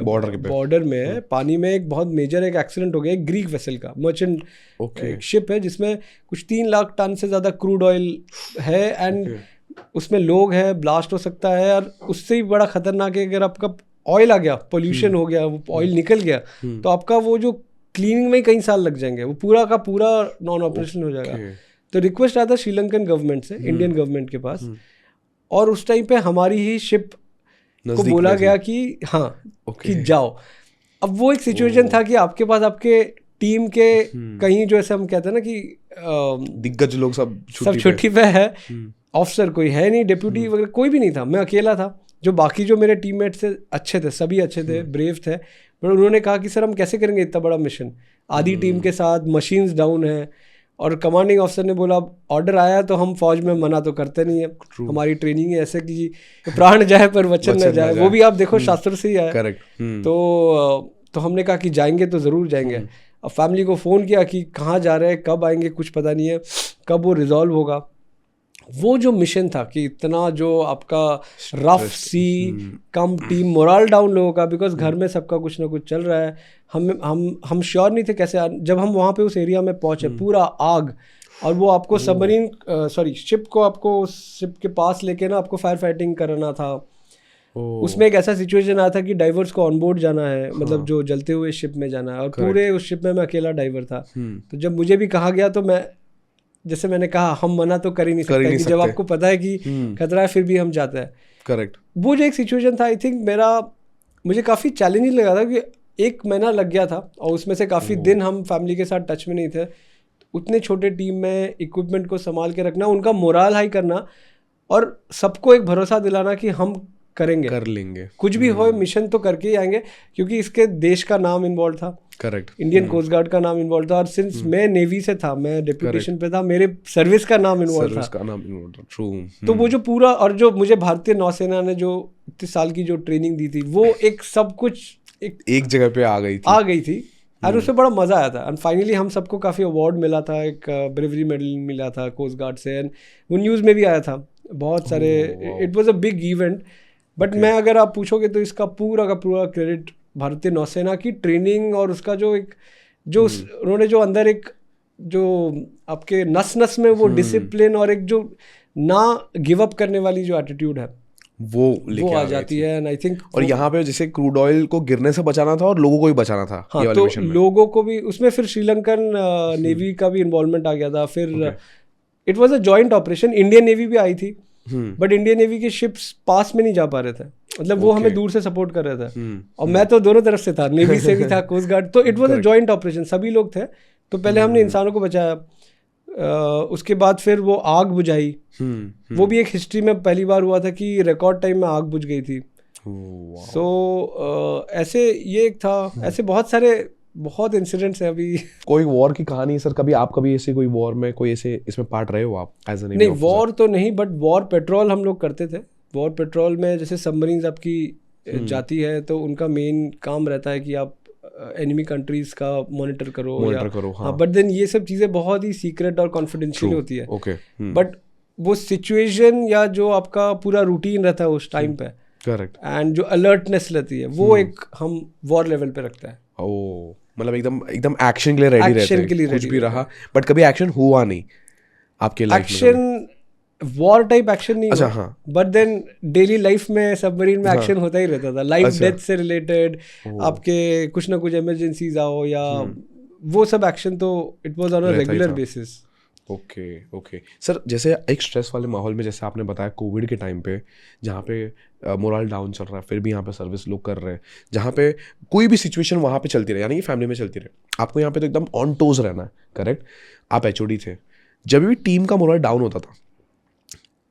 बॉर्डर में पानी में एक बहुत मेजर एक एक्सीडेंट हो गया, एक ग्रीक वेसल का, मर्चेंट शिप है जिसमें कुछ 3 लाख टन से ज़्यादा क्रूड ऑयल है, एंड उसमें लोग हैं, ब्लास्ट हो सकता है, और उससे ही बड़ा खतरनाक है अगर आपका ऑयल आ गया, पोल्यूशन हो गया, वो ऑयल निकल गया, तो आपका वो जो क्लीनिंग में कई साल लग जाएंगे, वो पूरा का पूरा नॉन ऑपरेशनल हो जाएगा। तो रिक्वेस्ट आया था श्रीलंकन गवर्नमेंट से इंडियन गवर्नमेंट के पास, और उस टाइम पे हमारी ही शिप को बोला गया कि हाँ कि जाओ। अब वो एक सिचुएशन था कि आपके पास आपके टीम के कहीं, जो ऐसे हम कहते हैं ना कि दिग्गज लोग सब छुट्टी पे है, ऑफिसर कोई है नहीं, डेप्यूटी वगैरह कोई भी नहीं था, मैं अकेला था। जो बाकी जो मेरे टीममेट थे अच्छे थे, सभी अच्छे थे, ब्रेव थे, पर उन्होंने कहा कि सर हम कैसे करेंगे इतना बड़ा मिशन, आधी टीम के साथ, मशीन्स डाउन है, और कमांडिंग ऑफिसर ने बोला ऑर्डर आया तो हम फौज में मना तो करते नहीं है, हमारी ट्रेनिंग है ऐसे कि प्राण जाए पर वचन न जाए, वो भी आप देखो शास्त्र से ही आया। करेक्ट। तो हमने कहा कि जाएंगे तो ज़रूर जाएंगे। अब फैमिली को फ़ोन किया कि कहाँ जा रहे हैं, कब आएंगे, कुछ पता नहीं है, कब वो रिजॉल्व होगा। वो जो मिशन था कि इतना जो आपका रफ सी कम टीम, मोरल डाउन लोगों का, बिकॉज घर में सबका कुछ ना कुछ चल रहा है। हम श्योर नहीं थे कैसे जब हम वहाँ पे उस एरिया में पहुँचे, पूरा आग, और वो आपको सबमरीन शिप को आपको शिप के पास लेके ना आपको फायर फाइटिंग करना था। उसमें एक ऐसा सिचुएशन आया था कि डाइवर्स को ऑनबोर्ड जाना है, मतलब जो जलते हुए शिप में जाना है, और पूरे उस शिप में मैं अकेला डाइवर था। तो जब मुझे भी कहा गया तो मैं, जैसे मैंने कहा, हम मना तो कर ही नहीं सकते कि जब आपको पता है कि खतरा है फिर भी हम जाते हैं। करेक्ट। वो जो एक सिचुएशन था, आई थिंक मुझे काफ़ी चैलेंजिंग लगा था कि 1 महीना लग गया था, और उसमें से काफ़ी दिन हम फैमिली के साथ टच में नहीं थे। उतने छोटे टीम में इक्विपमेंट को संभाल के रखना, उनका मोरल हाई करना, और सबको एक भरोसा दिलाना कि हम करेंगे, कर लेंगे, कुछ भी हो मिशन तो करके ही आएंगे, क्योंकि इसके देश का नाम इन्वॉल्व था। करेक्ट। इंडियन कोस्ट गार्ड का नाम इन्वॉल्व था, और सिंस मैं नेवी से था, मैं डिप्यूटेशन पे था, मेरे सर्विस का नाम इन्वॉल्व था। ट्रू। तो वो जो पूरा, और जो मुझे भारतीय नौसेना ने जो 30 साल की जो ट्रेनिंग दी थी, वो एक सब कुछ एक जगह पे आ गई थी और उससे बड़ा मजा आया था। एंड फाइनली हम सबको काफ़ी अवार्ड मिला था, एक ब्रेवरी मेडल मिला था कोस्ट गार्ड से, एंड वो न्यूज़ में भी आया था बहुत सारे। It was a big event. But मैं, अगर आप पूछोगे तो इसका पूरा का पूरा क्रेडिट भारतीय नौसेना की ट्रेनिंग, और उसका जो उन्होंने जो अंदर एक जो आपके नस नस में वो डिसिप्लिन, और एक जो ना गिव अप करने वाली जो एटीट्यूड है, वो आ जाती है। एंड आई थिंक, और यहाँ पे जैसे क्रूड ऑयल को गिरने से बचाना था और लोगों को भी बचाना था। हाँ, तो लोगों को भी उसमें, फिर श्रीलंकन नेवी का भी इन्वॉल्वमेंट आ गया था। फिर it was a joint operation. Indian navy भी आई थी, बट इंडियन नेवी के शिप्स पास में नहीं जा पा रहे थे, मतलब वो हमें दूर से सपोर्ट कर रहे थे। और मैं तो दोनों तरफ से था, नेवी से भी था, कोस्ट गार्ड। तो it was a joint operation, सभी लोग थे। तो पहले हमने इंसानों को बचाया, उसके बाद फिर वो आग बुझाई। वो भी एक हिस्ट्री में पहली बार हुआ था कि रिकॉर्ड टाइम में आग बुझ गई थी। सो ऐसे ये एक था। ऐसे बहुत इंसिडेंट्स हैं अभी। कोई वॉर की कहानी सर, कभी ऐसे कोई वॉर में कोई ऐसे इसमें पार्ट रहे हो आप एज एन? नहीं, वॉर तो नहीं, बट वॉर पेट्रोल हम लोग करते थे। वॉर पेट्रोल में जैसे सबमरीन्स आपकी जाती है, तो उनका मेन काम रहता है कि आप एनिमी कंट्रीज का मॉनिटर करो। हाँ, बट देन ये सब चीज़ें बहुत ही सीक्रेट और कॉन्फिडेंशियल होती है। ओके। बट वो सिचुएशन या जो आपका पूरा रूटीन रहता है उस टाइम पे, करेक्ट, एंड जो अलर्टनेस रहती है, वो एक हम वॉर लेवल पे रखते हैं। ओ, मतलब एकदम एक्शन के लिए रेडी रहते हैं, कुछ भी रहा। बट कभी एक्शन हुआ नहीं आपके लाइफ में? एक्शन, वॉर टाइप एक्शन नहीं। अच्छा, हाँ। बट देन डेली लाइफ में सबमरीन में एक्शन होता ही रहता था, लाइफ डेथ से रिलेटेड। आपके कुछ ना कुछ इमरजेंसीज आओ या वो सब एक्शन, तो it was on a regular basis. Okay sir, जैसे एक स्ट्रेस वाले माहौल में, जैसे आपने बताया कोविड के टाइम पे, जहाँ पे मोरल डाउन चल रहा है, फिर भी यहाँ पे सर्विस लोग कर रहे हैं, जहाँ पे कोई भी सिचुएशन वहाँ पे चलती रहे, यानी कि फैमिली में चलती रहे, आपको यहाँ पे तो एकदम ऑन टोज रहना है। करेक्ट। आप HOD थे, जब भी टीम का मोरल डाउन होता था,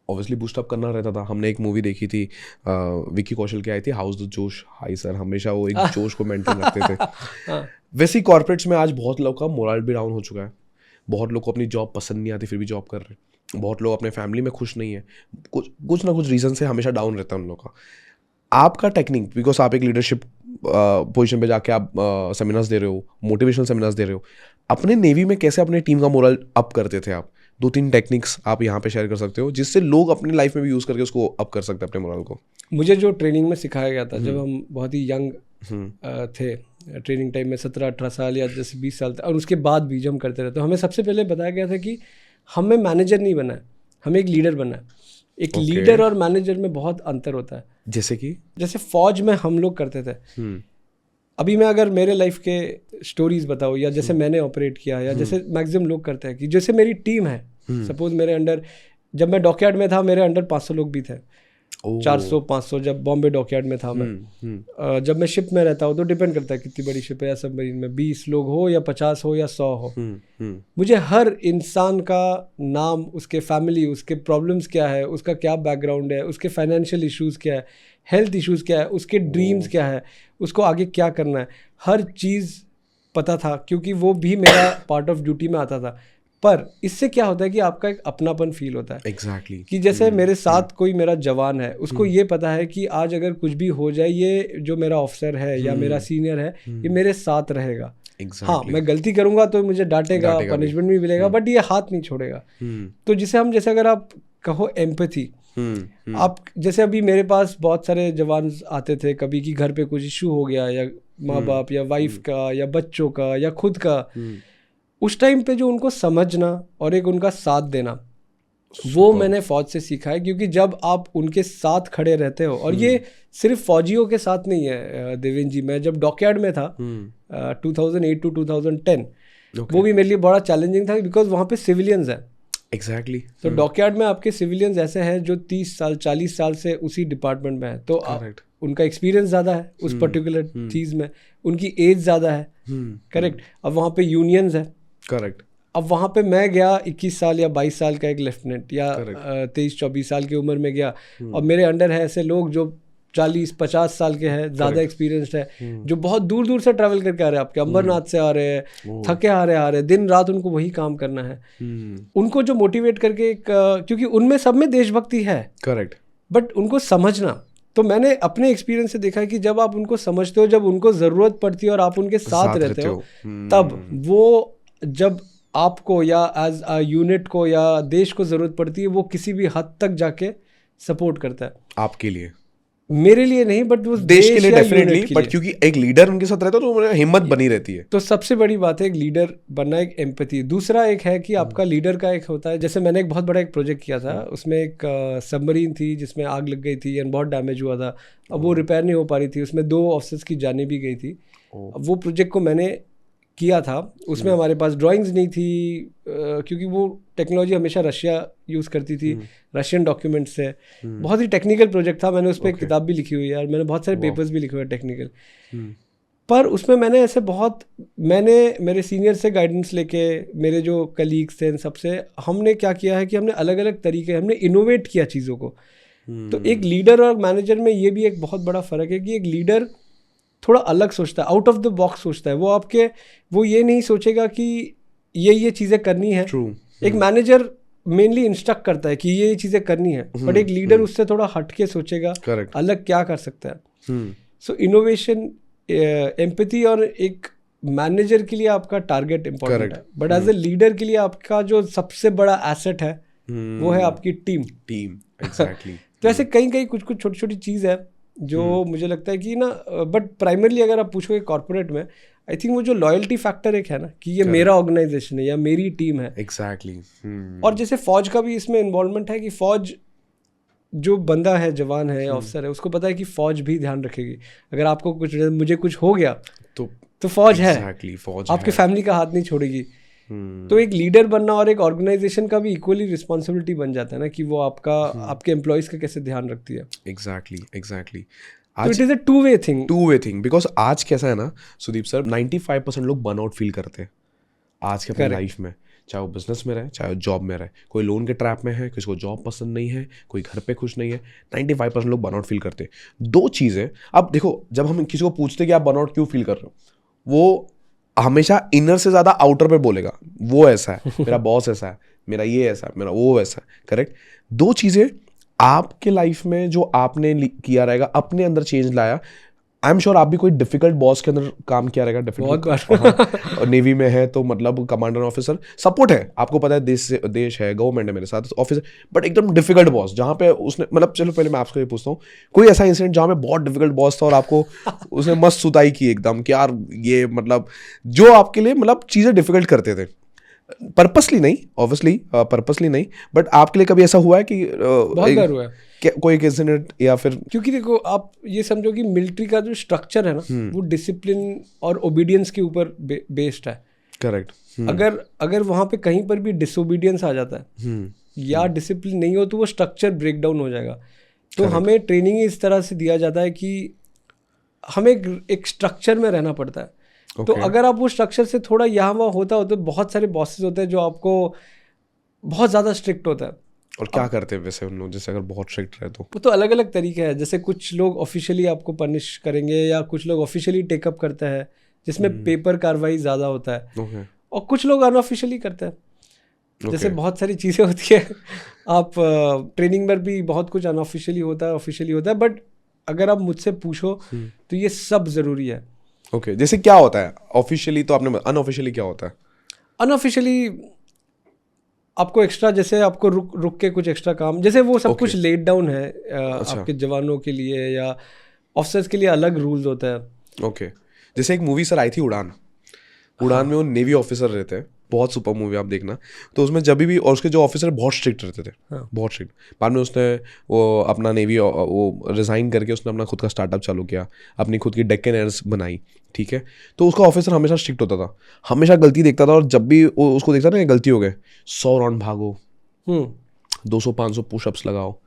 ऑब्वियसली बूस्टअप करना रहता था। हमने एक मूवी देखी थी, विक्की कौशल की आई थी, हाउस द जोश। हाई सर, हमेशा वो एक जोश को मेंटेन रखते थे। वैसे ही कॉर्पोरेट्स में आज बहुत लोग का मोरल भी डाउन हो चुका है। बहुत लोग को अपनी जॉब पसंद नहीं आती, फिर भी जॉब कर रहे हैं। बहुत लोग अपने फैमिली में खुश नहीं है, कुछ ना कुछ रीज़न से हमेशा डाउन रहता है उन लोग का। आपका टेक्निक, बिकॉज आप एक लीडरशिप पोजीशन पे जाके आप सेमिनार्स दे रहे हो, मोटिवेशनल सेमिनार्स दे रहे हो, अपने नेवी में कैसे अपने टीम का मोरल अप करते थे आप? 2-3 टेक्निक्स आप यहाँ पे शेयर कर सकते हो, जिससे लोग अपनी लाइफ में भी यूज़ करके उसको अप कर सकते हैं अपने मोरल को। मुझे जो ट्रेनिंग में सिखाया गया था, जब हम बहुत ही यंग थे, ट्रेनिंग टाइम में 17-18 साल या जैसे 20 साल तक, और उसके बाद भी जब हम करते रहे, तो हमें सबसे पहले बताया गया था कि हमें मैनेजर नहीं बनना है, हमें एक लीडर बनना है। एक लीडर और मैनेजर में बहुत अंतर होता है। जैसे फौज में हम लोग करते थे। अभी मैं अगर मेरे लाइफ के स्टोरीज बताऊँ, या जैसे मैंने ऑपरेट किया, या जैसे मैक्सिमम लोग करते हैं, कि जैसे मेरी टीम है, सपोज मेरे अंडर, जब मैं डॉकयार्ड में था, मेरे अंडर 500 लोग भी थे, 400-500, जब बॉम्बे डॉकयार्ड में था मैं। जब मैं शिप में रहता हूँ, तो डिपेंड करता है कितनी बड़ी शिप है, या सबमरीन में 20 लोग हो या 50 हो या 100 हो। मुझे हर इंसान का नाम, उसके फैमिली, उसके प्रॉब्लम्स क्या है, उसका क्या बैकग्राउंड है, उसके फाइनेंशियल इश्यूज़ क्या है, हेल्थ इश्यूज़ क्या है, उसके ड्रीम्स क्या है, उसको आगे क्या करना है, हर चीज़ पता था, क्योंकि वो भी मेरा पार्ट ऑफ ड्यूटी में आता था। पर इससे क्या होता है कि आपका एक अपनापन फील होता है। Exactly. कि जैसे मेरे साथ कोई मेरा जवान है, उसको ये पता है कि आज अगर कुछ भी हो जाए, ये जो मेरा ऑफिसर है या मेरा सीनियर है, ये मेरे साथ रहेगा। हाँ, मैं गलती करूंगा तो मुझे डांटेगा, पनिशमेंट भी मिलेगा, बट ये हाथ नहीं छोड़ेगा। तो जिसे हम, जैसे अगर आप कहो एम्पैथी। आप जैसे अभी मेरे पास बहुत सारे जवान आते थे कभी कि घर पे कुछ इशू हो गया, या माँ बाप या वाइफ का या बच्चों का या खुद का, उस टाइम पे जो उनको समझना और एक उनका साथ देना, वो मैंने फौज से सीखा है। क्योंकि जब आप उनके साथ खड़े रहते हो, और ये सिर्फ फौजियों के साथ नहीं है देवेंद्र जी, मैं जब डॉकयार्ड में था 2008 to 2010, वो भी मेरे लिए बड़ा चैलेंजिंग था बिकॉज वहाँ पे सिविलियंस हैं। एग्जैक्टली। तो डॉकयार्ड में आपके सिविलियंस ऐसे हैं जो 30 साल 40 साल से उसी डिपार्टमेंट में है, तो उनका एक्सपीरियंस ज़्यादा है उस पर्टिकुलर चीज़ में, उनकी एज ज़्यादा है, करेक्ट। अब वहाँ पे यूनियंस है, करेक्ट। अब वहाँ पे मैं गया 21 साल या 22 साल का एक लेफ्टिनेंट, या 23-24 साल की उम्र में गया, और मेरे अंडर है ऐसे लोग जो 40-50 साल के हैं, ज़्यादा एक्सपीरियंस्ड है, जो बहुत दूर दूर से ट्रैवल करके आ रहे हैं, आपके अंबरनाथ से आ रहे हैं, थके आ रहे दिन रात उनको वही काम करना है। उनको जो मोटिवेट करके क्योंकि उनमें सब में देशभक्ति है, करेक्ट, बट उनको समझना, तो मैंने अपने एक्सपीरियंस से देखा है कि जब आप उनको समझते हो, जब उनको ज़रूरत पड़ती है और आप उनके साथ रहते हो, तब वो जब आपको या एज अ यूनिट को या देश को ज़रूरत पड़ती है, वो किसी भी हद तक जाके सपोर्ट करता है। आपके लिए, मेरे लिए नहीं, बट वो देश के लिए डेफिनेटली, बट क्योंकि एक लीडर उनके साथ रहता है तो उन्हें हिम्मत बनी रहती है। तो सबसे बड़ी बात है एक लीडर बनना, एक एम्पैथी। दूसरा एक है कि आपका लीडर का एक होता है, जैसे मैंने एक बहुत बड़ा एक प्रोजेक्ट किया था, उसमें एक सबमरीन थी जिसमें आग लग गई थी एंड बहुत डैमेज हुआ था, अब वो रिपेयर नहीं हो पा रही थी, उसमें 2 ऑफिसर्स की जानें भी गई थी। अब वो प्रोजेक्ट को मैंने किया था, उसमें हमारे पास ड्राइंग्स नहीं थी, क्योंकि वो टेक्नोलॉजी हमेशा रशिया यूज़ करती थी, रशियन डॉक्यूमेंट्स से, बहुत ही टेक्निकल प्रोजेक्ट था। मैंने उस पर एक किताब भी लिखी हुई है, और मैंने बहुत सारे पेपर्स भी लिखे हुए हैं टेक्निकल। पर उसमें मैंने ऐसे मैंने मेरे सीनियर से गाइडेंस लेके, मेरे जो कलीग्स थे इन सबसे, हमने क्या किया है कि हमने अलग अलग तरीके, हमने इनोवेट किया चीज़ों को। तो एक लीडर और मैनेजर में ये भी एक बहुत बड़ा फ़र्क है कि एक लीडर थोड़ा अलग सोचता है, आउट ऑफ द बॉक्स सोचता है। वो ये नहीं सोचेगा कि ये चीज़ें करनी है। एक मैनेजर मेनली इंस्ट्रक्ट करता है कि ये चीज़ें करनी है, बट एक लीडर उससे थोड़ा हटके सोचेगा, अलग क्या कर सकता है। सो इनोवेशन, एम्पैथी, और एक मैनेजर के लिए आपका टारगेट इंपॉर्टेंट है, बट एज ए लीडर के लिए आपका जो सबसे बड़ा एसेट है वो है आपकी टीम। एग्जैक्टली। तो ऐसे कई कुछ छोटी छोटी चीज़ है जो मुझे लगता है कि ना, बट प्राइमरली अगर आप पूछोगे कॉर्पोरेट में, आई थिंक वो जो लॉयल्टी फैक्टर एक है ना, कि ये मेरा ऑर्गेनाइजेशन है या मेरी टीम है। एग्जैक्टली। और जैसे फौज का भी इसमें इन्वॉल्वमेंट है कि फौज जो बंदा है, जवान है, ऑफिसर है, उसको पता है कि फौज भी ध्यान रखेगी। अगर आपको मुझे कुछ हो गया तो फौज है, आपके फैमिली का हाथ नहीं छोड़ेगी। तो एक लीडर बनना और एक ऑर्गेनाइजेशन का भी इक्वली रिस्पॉन्सिबिलिटी बन जाता है ना, कि वो आपके एम्प्लॉयज़ का कैसे ध्यान रखती है। एग्जैक्टली। तो it is a two way thing. Because आज कैसा है ना सुदीप सर, 95% लोग बर्नआउट फील करते हैं आज के अपनी लाइफ में, चाहे वो बिजनेस में रहे, चाहे वो जॉब में रहे। कोई लोन के ट्रैप में है, किसी को जॉब पसंद नहीं है, कोई घर पे खुश नहीं है। 95% लोग बर्नआउट फील करते हैं। 2 चीज़ें, अब देखो, जब हम किसी को पूछते कि आप बर्नआउट क्यों फील कर रहे हो, वो हमेशा इनर से ज़्यादा आउटर पे बोलेगा, वो ऐसा है, मेरा बॉस ऐसा है, मेरा ये ऐसा है, मेरा वो वैसा है। करेक्ट। 2 चीज़ें आपके लाइफ में जो आपने किया रहेगा, अपने अंदर चेंज लाया। आई एम श्योर आप भी कोई डिफिकल्ट बॉस के अंदर काम किया रहेगा, बहुत बार। और नेवी में है तो मतलब कमांडर ऑफिसर सपोर्ट है, आपको पता है देश है, गवर्नमेंट है मेरे साथ, ऑफिसर, बट एकदम डिफिकल्ट बॉस जहाँ पे उसने मतलब, चलो पहले मैं आपसे ये पूछता हूँ, कोई ऐसा इंसिडेंट जहाँ पे बहुत डिफिकल्ट बॉस था और आपको उसने मस्त सुताई की एकदम कि यार ये मतलब जो आपके लिए मतलब चीज़ें डिफिकल्ट करते थे, पर्पसली नहीं, ऑब्वियसली पर्पसली नहीं, बट आपके लिए कभी ऐसा हुआ है कि बहुत बार हुआ है कोई इंसिडेंट, या फिर क्योंकि देखो आप ये समझो कि मिलिट्री का जो स्ट्रक्चर है ना, वो डिसिप्लिन और ओबीडियंस के ऊपर बेस्ड है। करेक्ट। अगर वहाँ पे कहीं पर भी डिसोबीडियंस आ जाता है या डिसिप्लिन नहीं हो, तो वो स्ट्रक्चर ब्रेक डाउन हो जाएगा। तो हमें ट्रेनिंग इस तरह से दिया जाता है कि हमें एक स्ट्रक्चर में रहना पड़ता है। तो अगर आप वो स्ट्रक्चर से थोड़ा यहाँ वहाँ होता हो, तो बहुत सारे बॉसेस होते हैं जो आपको बहुत ज़्यादा स्ट्रिक्ट होता है। और क्या करते हैं वैसे उन लोग, जैसे अगर बहुत स्ट्रिक्ट रहे तो? वो तो अलग अलग तरीके हैं। जैसे कुछ लोग ऑफिशियली आपको पनिश करेंगे, या कुछ लोग ऑफिशियली टेकअप करते हैं जिसमें पेपर कार्रवाई ज़्यादा होता है, और कुछ लोग अनऑफिशियली करते हैं। जैसे बहुत सारी चीज़ें होती है, आप ट्रेनिंग में भी बहुत कुछ अनऑफिशियली होता है, ऑफिशियली होता है, बट अगर आप मुझसे पूछो तो ये सब ज़रूरी है। ओके, जैसे क्या होता है ऑफिशियली, तो आपने अनऑफिशियली क्या होता है? अनऑफिशियली आपको एक्स्ट्रा, जैसे आपको रुक के कुछ एक्स्ट्रा काम, जैसे वो सब कुछ लेट डाउन है आपके जवानों के लिए या ऑफिसर्स के लिए अलग रूल्स होता है। ओके, जैसे एक मूवी सर आई थी उड़ान में वो नेवी ऑफिसर रहते हैं, बहुत सुपर मूवी आप देखना। तो उसमें जब भी, और उसके जो ऑफिसर बहुत स्ट्रिक्ट रहते थे, बहुत स्ट्रिक्ट। बाद में उसने वो अपना नेवी वो रिज़ाइन करके उसने अपना खुद का स्टार्टअप चालू किया, अपनी खुद की डेक्कन एयर्स बनाई, ठीक है। तो उसका ऑफिसर हमेशा स्ट्रिक्ट होता था, हमेशा गलती देखता था, और जब भी वो उसको देखता ना गलती हो गए, 100 राउंड भागो, 200-500 पुशअप्स लगाओ।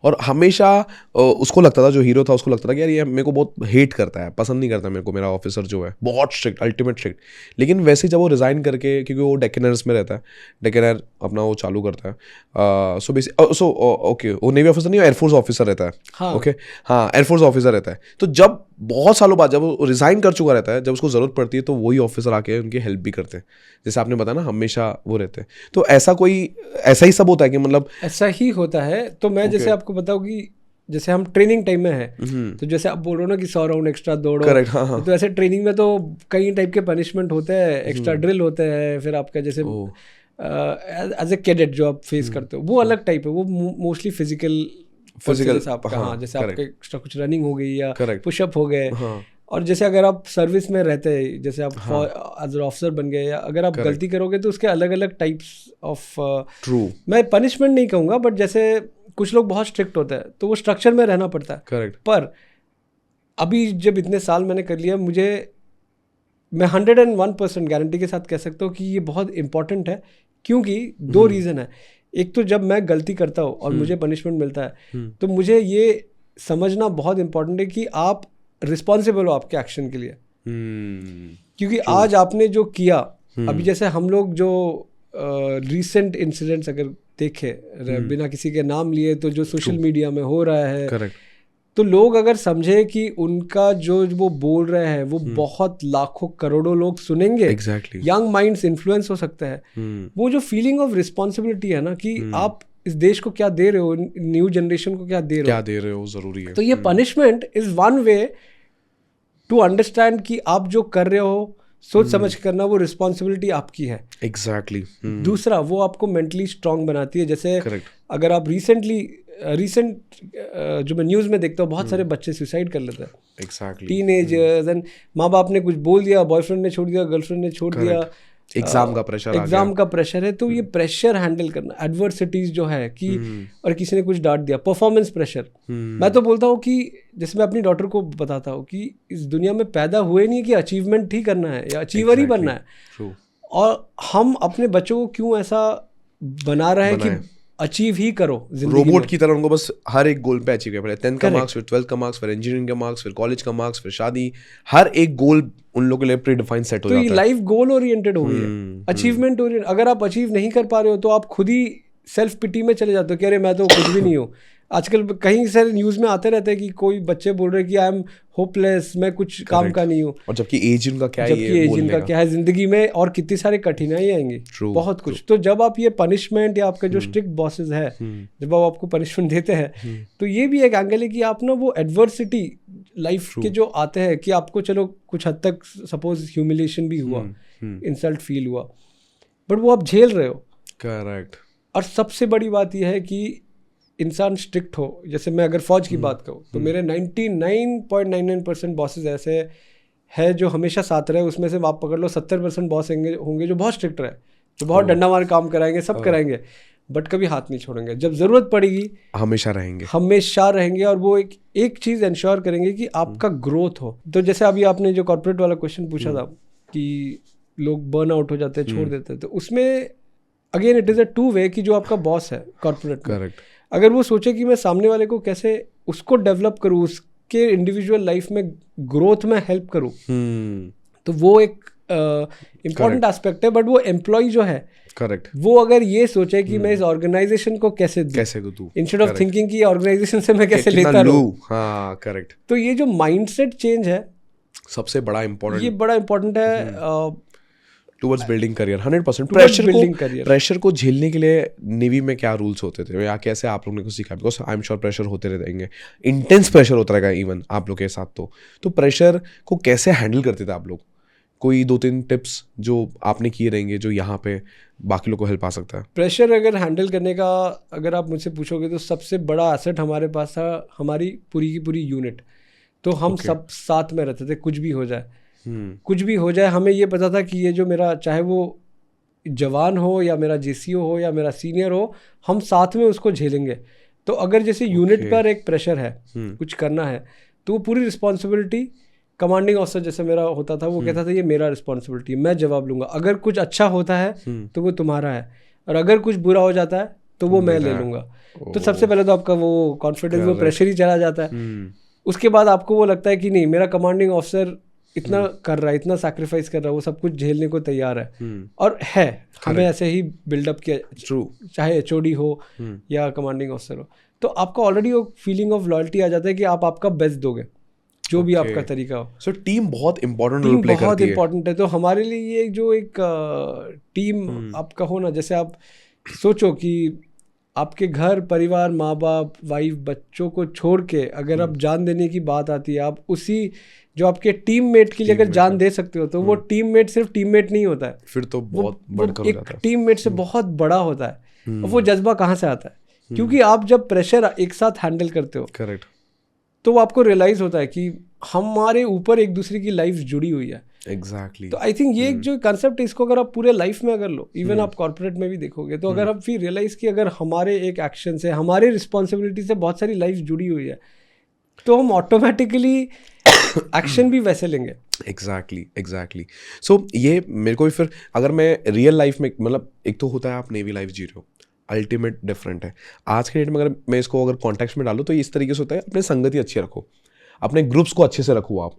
और हमेशा उसको लगता था, जो हीरो था उसको लगता था कि यार ये मेरे को बहुत हेट करता है, पसंद नहीं करता मेरे को, मेरा ऑफिसर जो है बहुत स्ट्रिक्ट, अल्टीमेट स्ट्रिक्ट। लेकिन वैसे जब वो रिज़ाइन करके, क्योंकि वो डेक्कनर्स में रहता है, डेक्कनर अपना वो चालू करता है, सो ओके, वो नेवी ऑफिसर नहीं, एयरफोर्स ऑफिसर रहता है, ओके हाँ, एयरफोर्स ऑफिसर रहता है। तो जब बहुत सालों बाद जब वो रिज़ाइन कर चुका रहता है, जब उसको ज़रूरत पड़ती है, तो वही ऑफिसर आके उनकी हेल्प भी करते हैं, जैसे आपने बताया ना, हमेशा वो रहते हैं। तो ऐसा ही सब होता है कि मतलब ऐसा ही होता है। तो मैं जैसे आपको बताऊँ कि जैसे हम ट्रेनिंग टाइम में है, तो जैसे आप बोल रहे हो ना कि 100 राउंड एक्स्ट्रा दौड़ो, करेक्ट, हाँ। तो ऐसे ट्रेनिंग में तो कई टाइप के पनिशमेंट होते हैं, एक्स्ट्रा ड्रिल होते हैं, फिर आपका जैसे एज ए कैडेट जो आप फेस करते हो वो अलग टाइप है, वो मोस्टली फिजिकल आपका, हाँ, जैसे आपके एक्स्ट्रा कुछ रनिंग हो गई या पुशअप हो गए। और जैसे अगर आप सर्विस में रहते हैं, जैसे आप एज ऑफिसर बन गए, या अगर आप गलती करोगे तो उसके अलग अलग टाइप्स ऑफ, ट्रू, मैं पनिशमेंट नहीं कहूँगा, बट जैसे कुछ लोग बहुत स्ट्रिक्ट होते हैं तो वो स्ट्रक्चर में रहना पड़ता है। करेक्ट। पर अभी जब इतने साल मैंने कर लिया, मैं 101% गारंटी के साथ कह सकता हूँ कि ये बहुत इंपॉर्टेंट है, क्योंकि 2 रीज़न है। एक तो जब मैं गलती करता हूँ और मुझे पनिशमेंट मिलता है, तो मुझे ये समझना बहुत इंपॉर्टेंट है कि आप रिस्पॉन्सिबल हो आपके एक्शन के लिए। क्योंकि आज आपने जो किया, अभी जैसे हम लोग जो रीसेंट इंसिडेंट्स अगर देखे बिना किसी के नाम लिए, तो जो सोशल मीडिया में हो रहा है, करेक्ट, तो लोग अगर समझे कि उनका जो वो बोल रहे हैं वो बहुत लाखों करोड़ों लोग सुनेंगे, एग्जैक्टली, यंग माइंड्स इन्फ्लुएंस हो सकता है, वो जो फीलिंग ऑफ रिस्पॉन्सिबिलिटी है ना, कि आप इस देश को क्या दे रहे हो, न्यू जनरेशन को क्या दे रहे हो, जरूरी है। तो ये punishment is one way to understand कि आप जो कर रहे हो सोच समझ करना, वो रिस्पॉन्सिबिलिटी आपकी है। एग्जैक्टली। दूसरा, वो आपको मेंटली स्ट्रांग बनाती है। जैसे अगर आप रिसेंट जो मैं न्यूज़ में देखता हूँ, बहुत सारे बच्चे सुसाइड कर लेते हैं, एग्जैक्टली, टीनेजर्स, एंड माँ बाप ने कुछ बोल दिया, बॉयफ्रेंड ने छोड़ दिया, गर्लफ्रेंड ने छोड़ दिया, एग्जाम का प्रेशर है। तो ये प्रेशर हैंडल करना, एडवर्सिटीज जो है कि और किसी ने कुछ डांट दिया, परफॉर्मेंस प्रेशर। मैं तो बोलता हूँ कि जैसे मैं अपनी डॉटर को बताता हूँ कि इस दुनिया में पैदा हुए नहीं कि अचीवमेंट ही करना है या अचीवर ही बनना है, और हम अपने बच्चों को क्यों ऐसा बना रहे हैं कि अचीव ही करो, रोबोट की तरह उनको बस हर एक गोल पे अचीव करना पड़े। 10th का मार्क्स, फिर 12th का मार्क्स, फिर इंजीनियरिंग का मार्क्स, फिर कॉलेज का मार्क्स, फिर शादी, हर एक गोल उन लोगों के लिए प्री डिफाइंड सेट हो जाता है। तो ये लाइफ गोल ओरिएंटेड हो गई है, अचीवमेंट ओरिएंटेड। अगर आप अचीव नहीं कर पा रहे हो तो आप खुद ही सेल्फ पिटी में चले जाते हो कि अरे मैं तो कुछ भी नहीं हूँ। आजकल कहीं सारे न्यूज़ में आते रहते हैं कि कोई बच्चे बोल रहे हैं कि आई एम होपलेस, मैं कुछ काम का नहीं हूँ, और जबकि एज उनका क्या है, जिंदगी में और कितनी सारी कठिनाई आएंगी, बहुत कुछ। तो जब आप ये पनिशमेंट या आपके जो स्ट्रिक्ट बॉसेस है, जब आप आपको पनिशमेंट देते हैं, तो ये भी एक एंगल है कि आप ना वो एडवर्सिटी लाइफ के जो आते हैं कि आपको चलो कुछ हद तक सपोज ह्यूमिलेशन भी हुआ, इंसल्ट फील हुआ, बट वो आप झेल रहे हो। करेक्ट। और सबसे बड़ी बात यह है कि इंसान स्ट्रिक्ट हो। जैसे मैं अगर फौज की बात करूँ तो मेरे 99.99% बॉसेस ऐसे है जो हमेशा साथ रहे। उसमें से आप पकड़ लो 70% बॉस होंगे जो बहुत स्ट्रिक्ट रहे, जो बहुत डंडा मार काम कराएंगे, सब कराएंगे, बट कभी हाथ नहीं छोड़ेंगे। जब ज़रूरत पड़ेगी हमेशा रहेंगे और वो एक चीज़ इंश्योर करेंगे कि आपका ग्रोथ हो। तो जैसे अभी आपने जो कॉर्पोरेट वाला क्वेश्चन पूछा था कि लोग बर्न आउट हो जाते हैं, छोड़ देते हैं, तो उसमें again it is a two way कि जो आपका बॉस है कॉर्पोरेट, करेक्ट, अगर वो सोचे कि मैं सामने वाले को कैसे उसको डेवलप करूँ, उसके इंडिविजुअल लाइफ में ग्रोथ में हेल्प करूँ, तो वो एक इम्पॉर्टेंट एस्पेक्ट है। बट वो एम्प्लॉय जो है, करेक्ट, वो अगर ये सोचे कि मैं इस ऑर्गेनाइजेशन को कैसे दूँ, इंस्टेड ऑफ थिंकिंग कि ऑर्गेनाइजेशन से मैं कैसे लेता रहूँ, हाँ करेक्ट। तो ये जो माइंडसेट चेंज है सबसे बड़ा इम्पोर्टेंट, ये बड़ा इम्पोर्टेंट है टुवर्ड्स बिल्डिंग करियर। 100% प्रेशर को झेलने के लिए नेवी में क्या रूल्स होते थे या कैसे आप लोगों ने कुछ सीखा? Because I am sure pressure होते रहेंगे, इंटेंस प्रेशर होता रहेगा इवन आप लोग के साथ। तो प्रेशर को कैसे हैंडल करते थे आप लोग कोई 2-3 टिप्स जो आपने किए रहेंगे जो यहाँ पे बाकी लोगों को हेल्प आ सकता है? प्रेशर अगर हैंडल करने का अगर आप मुझसे पूछोगे तो सबसे बड़ा एसेट हमारे पास था हमारी पूरी की पूरी यूनिट। तो हम सब साथ में रहते थे, कुछ भी हो जाए कुछ भी हो जाए, हमें ये पता था कि ये जो मेरा चाहे वो जवान हो या मेरा जेसीओ हो या मेरा सीनियर हो, हम साथ में उसको झेलेंगे। तो अगर जैसे यूनिट पर एक प्रेशर है कुछ करना है तो वो पूरी रिस्पॉन्सिबिलिटी कमांडिंग ऑफिसर जैसे मेरा होता था, वो कहता था ये मेरा रिस्पॉन्सिबिलिटी है, मैं जवाब लूंगा। अगर कुछ अच्छा होता है तो वो तुम्हारा है, और अगर कुछ बुरा हो जाता है तो वो मैं ले लूंगा। तो सबसे पहले तो आपका वो कॉन्फिडेंस, वो प्रेशर ही चला जाता है। उसके बाद आपको वो लगता है कि नहीं, मेरा कमांडिंग ऑफिसर इतना कर रहा है, इतना सैक्रिफाइस कर रहा है, वो सब कुछ झेलने को तैयार है। और है, हमें ऐसे ही बिल्डअप किया, चाहे एचओडी हो या कमांडिंग ऑफिसर हो, तो आपका ऑलरेडी वो फीलिंग ऑफ लॉयल्टी आ जाता है कि आप आपका बेस्ट दोगे जो भी आपका तरीका हो। सो टीम बहुत इंपॉर्टेंट रोल प्ले करती है। बहुत इंपॉर्टेंट है। तो हमारे लिए ये जो एक टीम आपका हो ना, जैसे आप सोचो कि आपके घर परिवार, माँ बाप, वाइफ, बच्चों को छोड़ के अगर आप जान देने की बात आती है, आप उसी जो आपके टीममेट के लिए अगर जान दे सकते हो, तो वो टीममेट सिर्फ टीममेट नहीं होता है, फिर तो बहुत बढ़कर हो जाता है, टीममेट से बहुत बड़ा होता है। और वो जज्बा कहाँ से आता है? क्योंकि आप जब प्रेशर एक साथ हैंडल करते हो, करेक्ट, तो वो आपको रियलाइज होता है कि हमारे ऊपर एक दूसरे की लाइफ जुड़ी हुई है। एग्जैक्टली। तो आई थिंक ये जो कंसेप्ट है, इसको अगर आप पूरे लाइफ में अगर लो, इवन आप कॉर्पोरेट में भी देखोगे, तो अगर आप फिर रियलाइज कि अगर हमारे एक एक्शन से, हमारे रिस्पॉन्सिबिलिटी से बहुत सारी लाइफ जुड़ी हुई है, तो हम ऑटोमेटिकली एक्शन भी वैसे लेंगे। एग्जैक्टली। सो ये मेरे को भी फिर, अगर मैं रियल लाइफ में, मतलब एक तो होता है आप नेवी लाइफ जी रहे हो, अल्टीमेट डिफरेंट है। आज के डेट में अगर मैं इसको अगर कॉन्टेक्स्ट में डालूँ तो इस तरीके से होता है, अपने संगति अच्छी रखो, अपने ग्रुप्स को अच्छे से रखो आप,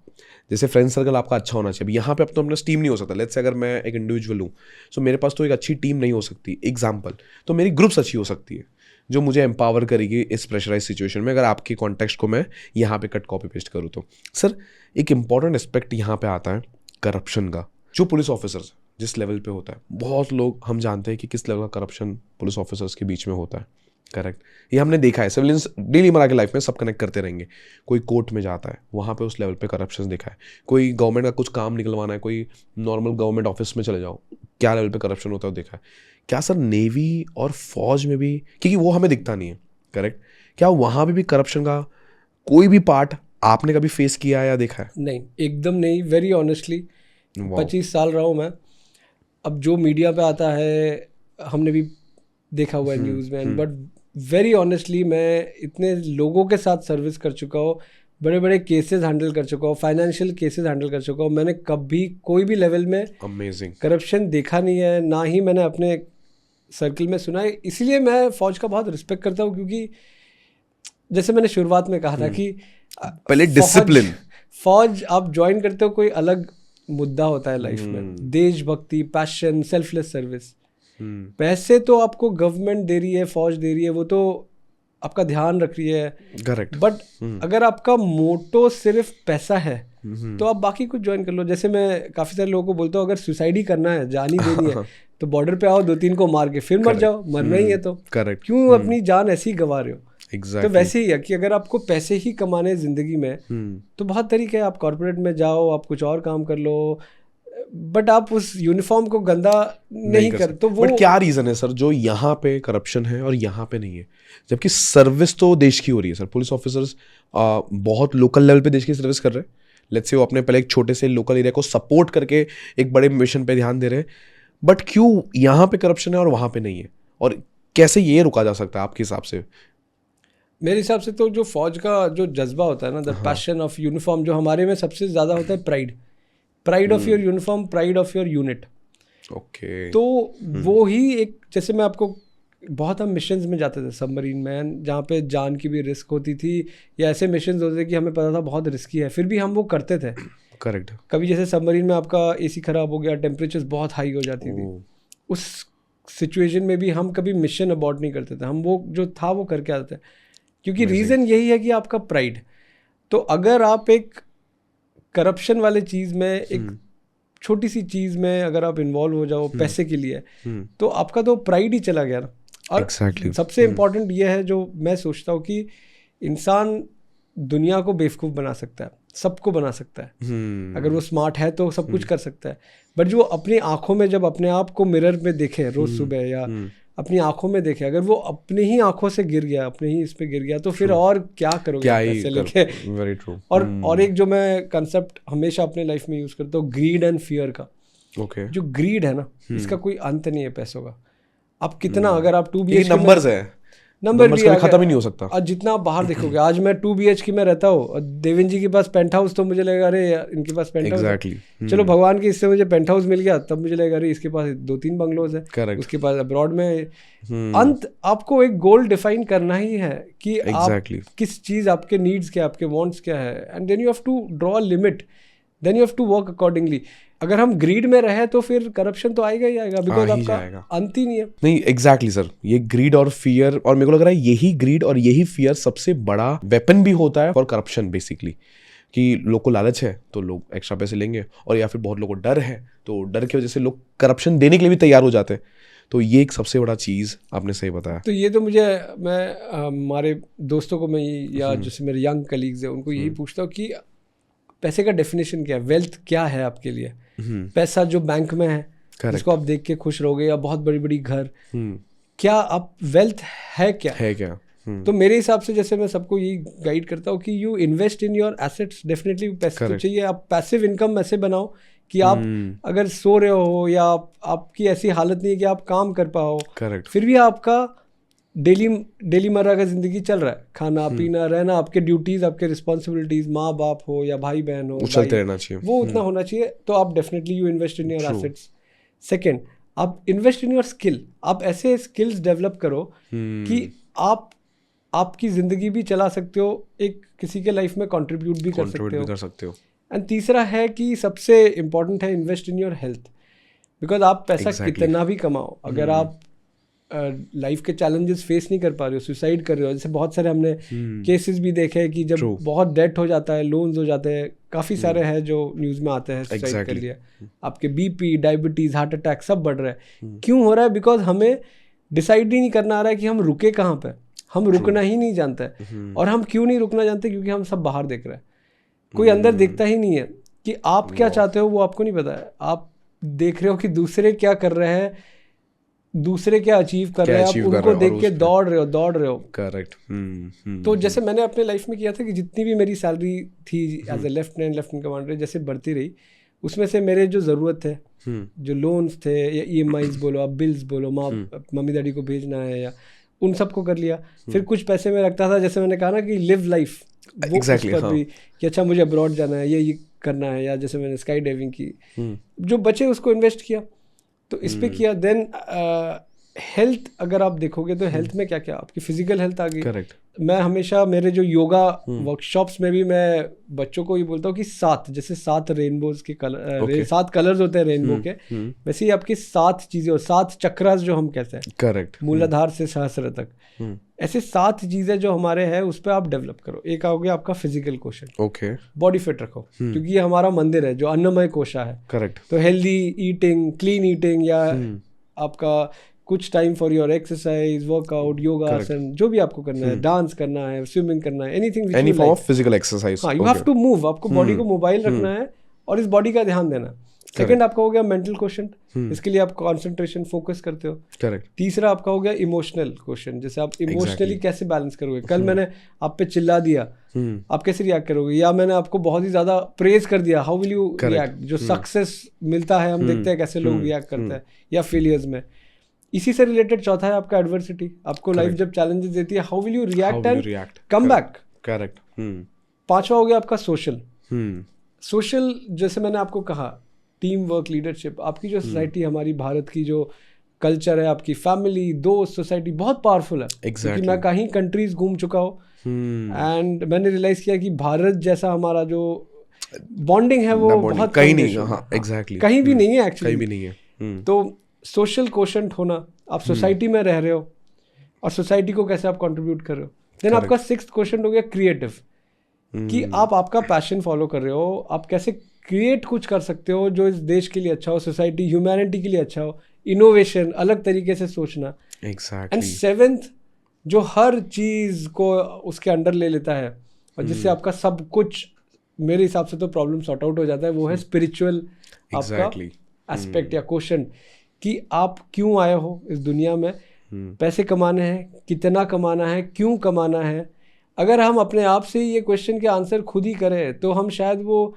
जैसे फ्रेंड सर्कल आपका अच्छा होना चाहिए। यहाँ पे अब तो अपना टीम नहीं हो सकता। लेट्स से अगर मैं एक इंडिविजुअल हूँ, सो मेरे पास तो एक अच्छी टीम नहीं हो सकती, एग्जाम्पल, तो मेरी ग्रुप्स अच्छी हो सकती है जो मुझे एम्पावर करेगी इस प्रेशराइज सिचुएशन में। अगर आपके कॉन्टेक्स्ट को मैं यहाँ पे कट कॉपी पेस्ट करूँ तो सर एक इंपॉर्टेंट एस्पेक्ट यहाँ पे आता है करप्शन का, जो पुलिस ऑफिसर्स जिस लेवल पे होता है। बहुत लोग हम जानते हैं कि किस लेवल का करप्शन पुलिस ऑफिसर्स के बीच में होता है, करेक्ट, ये हमने देखा है। सिविलियंस डेली मरा के लाइफ में सब कनेक्ट करते रहेंगे। कोई कोर्ट में जाता है, वहाँ पे उस लेवल पे करप्शन देखा है। कोई गवर्नमेंट का कुछ काम निकलवाना है, कोई नॉर्मल गवर्नमेंट ऑफिस में चले जाओ, क्या लेवल पे करप्शन होता है देखा है। क्या सर नेवी और फौज में भी, क्योंकि वो हमें दिखता नहीं है, करेक्ट, क्या वहाँ पे भी करप्शन का कोई भी पार्ट आपने कभी फेस किया या देखा है? नहीं, एकदम नहीं। वेरी ऑनेस्टली 25 साल रहा हूँ मैं। अब जो मीडिया पे आता है हमने भी देखा हुआ है न्यूज़ में, बट वेरी ऑनेस्टली मैं इतने लोगों के साथ सर्विस कर चुका हूँ, बड़े बड़े केसेस हैंडल कर चुका हूँ, फाइनेंशियल केसेस हैंडल कर चुका हूँ। मैंने कभी कोई भी लेवल में अमेजिंग करप्शन देखा नहीं है, ना ही मैंने अपने सर्कल में सुना है। इसलिए मैं फौज का बहुत रिस्पेक्ट करता हूँ, क्योंकि जैसे मैंने शुरुआत में कहा था कि पहले डिसिप्लिन, फौज आप ज्वाइन करते हो, कोई अलग मुद्दा होता है लाइफ में, देशभक्ति, पैशन, सेल्फलेस सर्विस। पैसे तो आपको गवर्नमेंट दे रही है, फौज दे रही है, वो तो आपका ध्यान रख रही है, करेक्ट, बट अगर आपका मोटो सिर्फ पैसा है तो आप बाकी कुछ ज्वाइन कर लो। जैसे मैं काफ़ी सारे लोगों को बोलता हूँ, अगर सुसाइड ही करना है, जान ही देनी है, तो बॉर्डर पे आओ, 2-3 को मार के फिर मर जाओ, मरना ही है तो करेक्ट, क्यों अपनी जान ऐसी गंवा रहे हो? तो वैसे ही है कि अगर आपको पैसे ही कमाने जिंदगी में, तो बहुत तरीके हैं। आप कॉर्पोरेट में जाओ, आप कुछ और काम कर लो, बट आप उस यूनिफॉर्म को गंदा नहीं कर। तो वो बट क्या रीजन है सर जो यहाँ पे करप्शन है और यहाँ पे नहीं है, जबकि सर्विस तो देश की हो रही है सर? पुलिस ऑफिसर्स बहुत लोकल लेवल पे देश की सर्विस कर रहे हैं। लेट्स से वो अपने पहले एक छोटे से लोकल एरिया को सपोर्ट करके एक बड़े मिशन पे ध्यान दे रहे हैं, बट क्यों यहाँ पे करप्शन है और वहाँ पे नहीं है, और कैसे ये रुका जा सकता है आपके हिसाब से? मेरे हिसाब से तो जो फौज का जो जज्बा होता है ना, द पैशन ऑफ यूनिफॉर्म, जो हमारे में सबसे ज़्यादा होता है pride of your uniform, pride of your unit. Okay, तो वो ही एक, जैसे मैं आपको, बहुत हम मिशंस में जाते थे सबमरीन में, जहाँ पे जान की भी रिस्क होती थी, या ऐसे मिशंस होते थे कि हमें पता था बहुत रिस्की है, फिर भी हम वो करते थे। करेक्ट। कभी जैसे सबमरीन में आपका एसी खराब हो गया, टेम्परेचर्स बहुत हाई हो जाती थी, उस सिचुएशन में भी हम कभी मिशन अबॉर्ट नहीं करते थे, हम वो जो था वो करके आते थे, क्योंकि रीज़न यही है कि आपका प्राइड। तो अगर आप एक करप्शन वाले चीज़ में, एक छोटी सी चीज़ में अगर आप इन्वॉल्व हो जाओ पैसे के लिए, तो आपका तो प्राइड ही चला गया ना। और सबसे इम्पॉर्टेंट ये है जो मैं सोचता हूँ कि इंसान दुनिया को बेवकूफ़ बना सकता है, सबको बना सकता है। अगर वो स्मार्ट है तो सब कुछ कर सकता है, बट जो अपनी आंखों में जब अपने आप को मिरर में देखे रोज सुबह या अपनी आंखों में देखे, अगर वो अपनी ही आंखों से गिर गया, अपने ही इस पे गिर गया, तो फिर और क्या करोगे पैसे लेके। Very true. और एक जो मैं कंसेप्ट हमेशा अपने लाइफ में यूज करता हूँ, ग्रीड एंड फियर का। जो ग्रीड है ना, इसका कोई अंत नहीं है पैसों का। आप कितना, अगर आप 2 BHK नंबर्स है, नंबर भी खत्म ही नहीं हो सकता। आज जितना आप बाहर देखोगे, आज मैं 2 BHK में रहता हूँ और देवेंद्र जी के पास पेंट हाउस, तो मुझे लगेगा अरे यार इनके पास पेंट हाउस है। चलो भगवान की इससे मुझे पेंट हाउस मिल गया, तब मुझे लगेगा अरे इसके पास 2-3 बंगलोज है, उसके पास अब्रॉड में। अंत आपको एक गोल डिफाइन करना ही है कि आप किस चीज, आपके नीड्स क्या, आपके वांट्स क्या है, and then you have to draw a limit, then you have to work accordingly. अगर हम ग्रीड में रहे तो फिर करप्शन तो आएगा ही आएगा, बिकॉज आपका अंत ही नहीं है। नहीं, एग्जैक्टली सर, ये ग्रीड और फियर, और मेरे को लग रहा है यही ग्रीड और यही फियर सबसे बड़ा वेपन भी होता है फॉर करप्शन बेसिकली। कि लोग को लालच है तो लोग एक्स्ट्रा पैसे लेंगे, और या फिर बहुत लोगों को डर है तो डर की वजह से लोग करप्शन देने के लिए भी तैयार हो जाते हैं। तो ये एक सबसे बड़ा चीज़ आपने सही बताया। तो ये तो मैं हमारे दोस्तों को मैं या जैसे मेरे यंग कलीग्स हैं उनको यही पूछता हूँ कि पैसे का डेफिनेशन क्या है, वेल्थ क्या है आपके लिए। पैसा जो बैंक में है जिसको आप देख के खुश रहोगे, या बहुत बड़ी बड़ी घर, क्या आप वेल्थ है क्या। तो मेरे हिसाब से जैसे मैं सबको यही गाइड करता हूँ कि you invest in your assets. Definitely पैसे तो चाहिए, आप पैसिव इनकम ऐसे बनाओ कि आप अगर सो रहे हो या आपकी ऐसी हालत नहीं है कि आप काम कर पाओ, फिर भी आपका डेली मर्रा का जिंदगी चल रहा है, खाना पीना रहना, आपके ड्यूटीज, आपके रिस्पॉन्सिबिलिटीज, माँ बाप हो या भाई बहन हो, चलते रहना चाहिए, वो उतना होना चाहिए। तो आप definitely you invest in your assets. Second, आप इन्वेस्ट इन योर स्किल। आप ऐसे स्किल्स डेवलप करो कि आप आपकी जिंदगी भी चला सकते हो, एक किसी के लाइफ में कंट्रीब्यूट भी कर सकते हो। एंड तीसरा है कि सबसे इम्पोर्टेंट है invest in your health. Because आप पैसा कितना भी कमाओ, अगर आप लाइफ के चैलेंजेस फेस नहीं कर पा रहे हो, सुसाइड कर रहे हो, जैसे बहुत सारे हमने केसेस भी देखे हैं कि जब बहुत डेट हो जाता है, लोन्स हो जाते हैं, काफ़ी सारे हैं जो न्यूज़ में आते हैं, सुसाइड कर लिया, आपके बीपी, डायबिटीज़, हार्ट अटैक सब बढ़ रहा है। क्यों हो रहा है? बिकॉज हमें डिसाइड ही नहीं करना आ रहा है कि हम रुके कहाँ पे। हम रुकना ही नहीं जानते हैं। और हम क्यों नहीं रुकना जानते? क्योंकि हम सब बाहर देख रहे हैं, कोई अंदर देखता ही नहीं है कि आप क्या चाहते हो, वो आपको नहीं पता है। आप देख रहे हो कि दूसरे क्या कर रहे हैं, दूसरे क्या अचीव कर रहे हैं, आप उनको देख के दौड़ रहे हो। करेक्ट। तो जैसे मैंने अपने लाइफ में किया था कि जितनी भी मेरी सैलरी थी एज ए लेफ्टिनेंट कमांडर, जैसे बढ़ती रही, उसमें से मेरे जो ज़रूरत थे, जो लोन्स थे या EMIs बोलो, आप बिल्स बोलो, मम्मी डैडी को भेजना है, या उन सबको कर लिया। फिर कुछ पैसे में रखता था, जैसे मैंने कहा ना कि लिव लाइफ, वो उस पर भी कि अच्छा मुझे अब्रॉड जाना है, ये करना है, या जैसे मैंने स्काई डाइविंग की, जो बचे उसको इन्वेस्ट किया। तो इस पे किया। देन हेल्थ अगर आप देखोगे तो हेल्थ में क्या क्या, आपकी फिजिकल हेल्थ आ गई। करेक्ट। मैं हमेशा मेरे जो योगा वर्कशॉप्स में भी मैं बच्चों को ये बोलता हूँ कि 7 जैसे 7 रेनबोज के कलर, 7 कलर्स होते हैं रेनबो के, वैसे ही आपकी 7 चीजें और 7 चक्रास जो हम कहते हैं। करेक्ट। मूलाधार से सहस्र तक, ऐसे 7 चीजें जो हमारे हैं उस पर आप डेवलप करो। एक हो गया आपका physical question, okay, body fit रखो, क्योंकि ये हमारा मंदिर है जो अन्नमय कोशा है। करेक्ट। तो हेल्दी ईटिंग, क्लीन ईटिंग, या आपका कुछ time for your exercise, workout, yoga आसन, जो भी आपको करना है, डांस करना है, स्विमिंग करना है, anything, any form of physical exercise. हाँ, यू हैव टू मूव, आपको बॉडी को मोबाइल रखना है और इस बॉडी का ध्यान देना। सेकंड आपका हो गया मेंटल क्वेश्चन, इसके लिए आप कंसंट्रेशन फोकस करते हो। करेक्ट। तीसरा आपका हो गया इमोशनल क्वेश्चन, जैसे आप इमोशनली कैसे बैलेंस करोगे। कल मैंने आप पे चिल्ला दिया, आप कैसे रिएक्ट करोगे, या मैंने आपको बहुत ही ज्यादा प्रेज कर दिया, हाउ विल यू रिएक्ट। जो सक्सेस मिलता है हम देखते हैं कैसे लोग रिएक्ट करते हैं, या फेलियर्स में। इसी से रिलेटेड चौथा है आपका एडवर्सिटी, आपको लाइफ जब चैलेंजेस देती है, how will you react and come back. Correct. पांचवा हो गया आपका सोशल। सोशल जैसे मैंने आपको कहा, टीम वर्क, लीडरशिप। आपकी जो सोसाइटी, हमारी भारत की जो कल्चर है, आपकी फैमिली, दोस्त, सोसाइटी बहुत पावरफुल है। क्योंकि मैं कहीं कंट्रीज घूम चुका हूँ एंड मैंने रियलाइज किया कि भारत जैसा हमारा जो बॉन्डिंग है वो बहुत कहीं नहीं है। हाँ, एग्जैक्टली, कहीं भी नहीं है एक्चुअली, कहीं भी नहीं है। तो सोशल कोशेंट होना, आप सोसाइटी में रह रहे हो और सोसाइटी को कैसे आप कंट्रीब्यूट कर रहे हो। देन आपका 6th क्वेश्चन हो गया क्रिएटिव, कि आप आपका पैशन फॉलो कर रहे हो, आप कैसे क्रिएट कुछ कर सकते हो जो इस देश के लिए अच्छा हो, सोसाइटी, ह्यूमैनिटी के लिए अच्छा हो। इनोवेशन, अलग तरीके से सोचना। एग्जैक्टली। एंड 7th जो हर चीज को उसके अंडर ले लेता है, और जिससे आपका सब कुछ मेरे हिसाब से तो प्रॉब्लम सॉर्ट आउट हो जाता है, वो है स्पिरिचुअल आपका एस्पेक्ट या क्वेश्चन कि आप क्यों आए हो इस दुनिया में, पैसे कमाने हैं, कितना कमाना है, क्यों कमाना है। अगर हम अपने आप से ये क्वेश्चन के आंसर खुद ही करें तो हम शायद वो